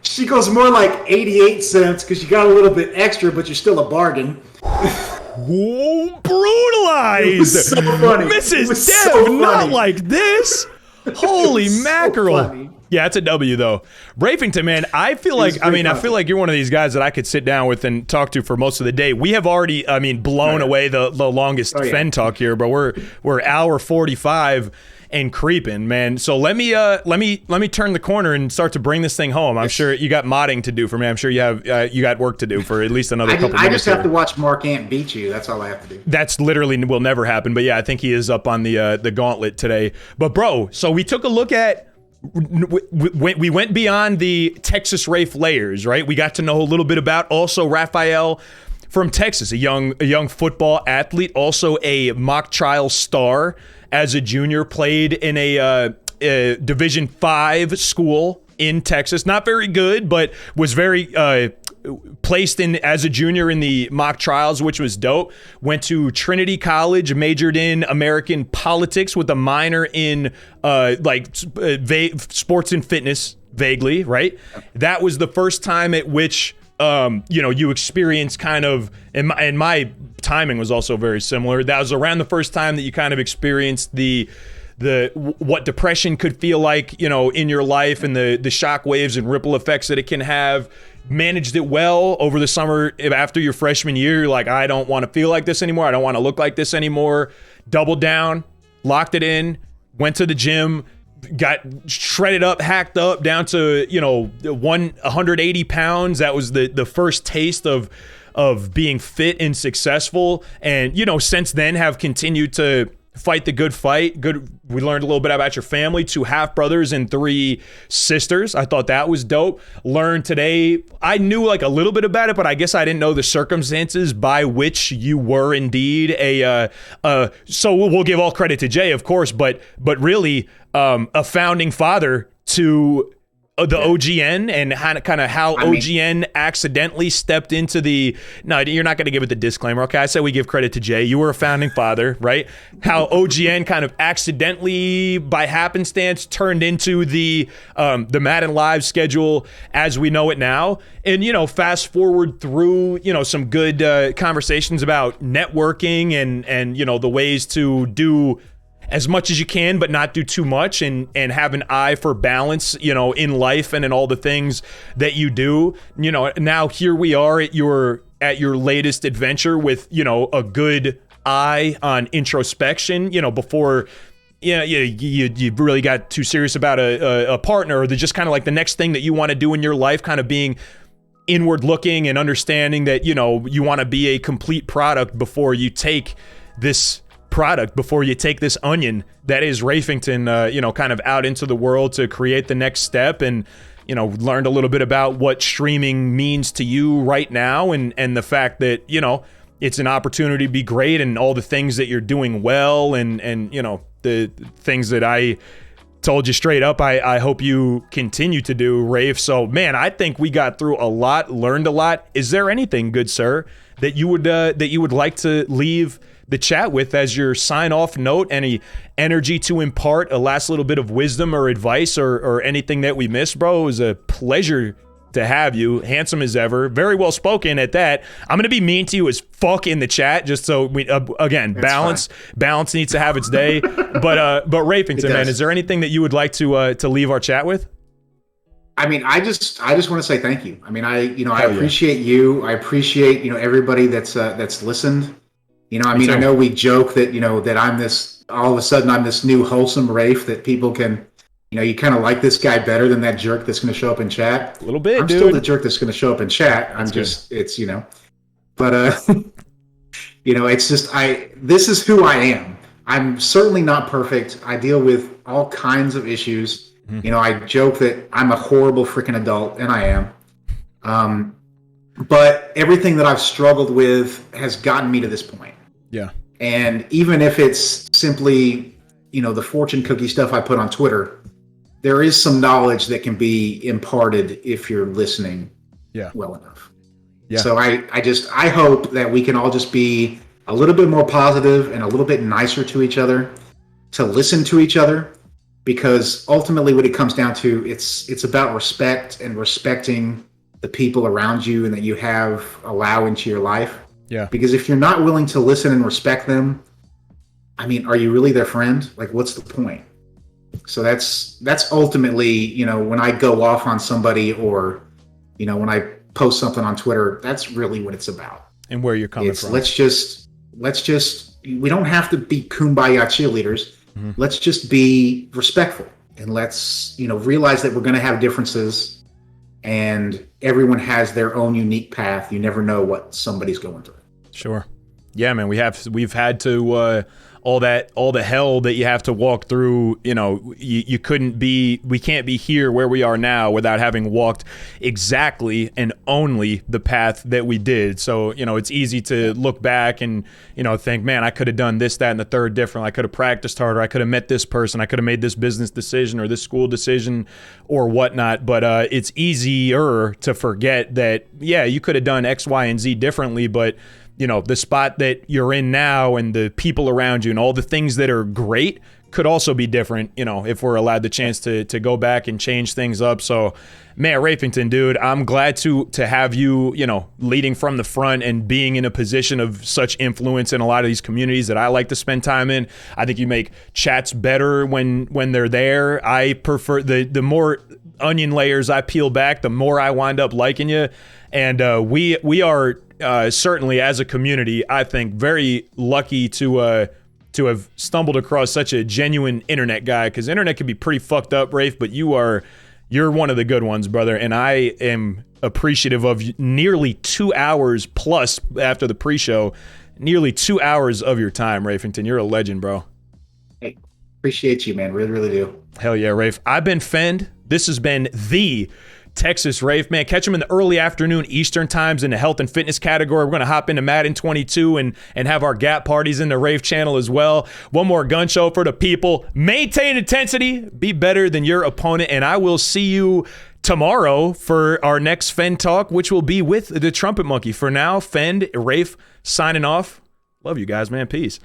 Speaker 2: she goes more like 88 cents because you got a little bit extra, but you're still a bargain.
Speaker 1: Whoa, brutalized.
Speaker 2: It was so funny.
Speaker 1: Mrs. Dev,
Speaker 2: so
Speaker 1: not like this. Holy mackerel.
Speaker 2: So
Speaker 1: yeah, it's a W though. Rafington, man, I feel like you're one of these guys that I could sit down with and talk to for most of the day. We have already, blown away the longest Fen talk here, but we're hour 45 and creeping, man. So let me turn the corner and start to bring this thing home. I'm sure you got modding to do for me. I'm sure you got work to do for at least another couple minutes.
Speaker 2: I just have to watch Mark Ant beat you. That's all I have to do.
Speaker 1: That's literally will never happen. But yeah, I think he is up on the gauntlet today. But bro, so we took a look at. We went beyond the TEXASRAFE layers, right? We got to know a little bit about also Raphael from Texas, a young football athlete, also a mock trial star as a junior, played in a Division 5 school in Texas. Not very good, but was very placed in as a junior in the mock trials, which was dope. Went to Trinity College, majored in American politics with a minor in sports and fitness, vaguely, right? That was the first time at which you experienced kind of, and my timing was also very similar. That was around the first time that you kind of experienced the what depression could feel like, in your life, and the shock waves and ripple effects that it can have. Managed it well over the summer after your freshman year. You're like, I don't want to feel like this anymore. I don't want to look like this anymore. Doubled down, locked it in, went to the gym, got shredded up, hacked up down to 180 pounds. That was the first taste of being fit and successful, and since then have continued to fight the good fight. We learned a little bit about your family, 2 half brothers and 3 sisters. I thought that was dope. Learned today, I knew like a little bit about it, but I guess I didn't know the circumstances by which you were indeed so we'll give all credit to Jay, of course, but really a founding father to the OGN, and kind of how OGN accidentally stepped into no, you're not going to give it the disclaimer. Okay, I said we give credit to Jay. You were a founding father, right? How OGN kind of accidentally, by happenstance, turned into the Madden Live schedule as we know it now. And, fast forward through, some good conversations about networking and the ways to do as much as you can, but not do too much, and have an eye for balance, in life and in all the things that you do. Now here we are at your latest adventure with, a good eye on introspection, before you really got too serious about a partner, or just kind of like the next thing that you want to do in your life, kind of being inward looking and understanding that, you want to be a complete product before you take this onion that is Rafington, kind of out into the world to create the next step, and learned a little bit about what streaming means to you right now, and the fact that it's an opportunity to be great, and all the things that you're doing well, and the things that I told you straight up, I hope you continue to do, Rafe. So, man, I think we got through a lot, learned a lot. Is there anything, good sir, that you would like to leave the chat with as your sign-off note? Any energy to impart, a last little bit of wisdom or advice, or anything that we missed, bro? It was a pleasure to have you. Handsome as ever, very well spoken at that. I'm gonna be mean to you as fuck in the chat, just so we again, balance needs to have its day. But Rafington, man, is there anything that you would like to leave our chat with?
Speaker 2: I mean, I just want to say thank you. I mean, I appreciate you. I appreciate, everybody that's listened. I mean, I know we joke that, that I'm this, all of a sudden I'm this new wholesome Rafe that people can, you kind of like this guy better than that jerk that's going to show up in chat.
Speaker 1: A little bit,
Speaker 2: I'm
Speaker 1: dude.
Speaker 2: still the jerk that's going to show up in chat. I'm just, good. It's, but, it's just, this is who I am. I'm certainly not perfect. I deal with all kinds of issues. Mm-hmm. I joke that I'm a horrible freaking adult, and I am. But everything that I've struggled with has gotten me to this point.
Speaker 1: Yeah.
Speaker 2: And even if it's simply, the fortune cookie stuff I put on Twitter, there is some knowledge that can be imparted if you're listening well enough. Yeah. So I hope that we can all just be a little bit more positive and a little bit nicer to each other, to listen to each other, because ultimately what it comes down to, it's about respect and respecting the people around you and that you allow into your life.
Speaker 1: Yeah.
Speaker 2: Because if you're not willing to listen and respect them, I mean, are you really their friend? Like, what's the point? So that's ultimately, when I go off on somebody, or, when I post something on Twitter, that's really what it's about.
Speaker 1: And where you're coming from.
Speaker 2: Let's just, we don't have to be kumbaya cheerleaders. Mm-hmm. Let's just be respectful, and let's, realize that we're going to have differences, and everyone has their own unique path. You never know what somebody's going through.
Speaker 1: Sure. Yeah, man, we've had to, all the hell that you have to walk through, we can't be here where we are now without having walked exactly and only the path that we did. So, it's easy to look back and, think, man, I could have done this, that, and the third different. I could have practiced harder. I could have met this person. I could have made this business decision or this school decision or whatnot. But it's easier to forget that, yeah, you could have done X, Y, and Z differently, but the spot that you're in now and the people around you and all the things that are great could also be different, if we're allowed the chance to go back and change things up. So, man, Rafington, dude, I'm glad to have you, leading from the front and being in a position of such influence in a lot of these communities that I like to spend time in. I think you make chats better when they're there. I prefer the more onion layers I peel back, the more I wind up liking you. And we are certainly, as a community, I think very lucky to have stumbled across such a genuine internet guy, because internet can be pretty fucked up, Rafe, but you're one of the good ones, brother, and I am appreciative of nearly 2 hours plus after the pre-show, nearly 2 hours of your time, Rafington. You're a legend, bro.
Speaker 2: Hey, appreciate you, man. Really, really do.
Speaker 1: Hell yeah, Rafe. I've been Fend. This has been the Texas Rafe, man. Catch him in the early afternoon Eastern times in the health and fitness category. We're going to hop into Madden 22 and have our gap parties in the Rafe channel as well. One more gun show for the people. Maintain intensity. Be better than your opponent. And I will see you tomorrow for our next Fend Talk, which will be with the Trumpet Monkey. For now, Fend, Rafe, signing off. Love you guys, man. Peace.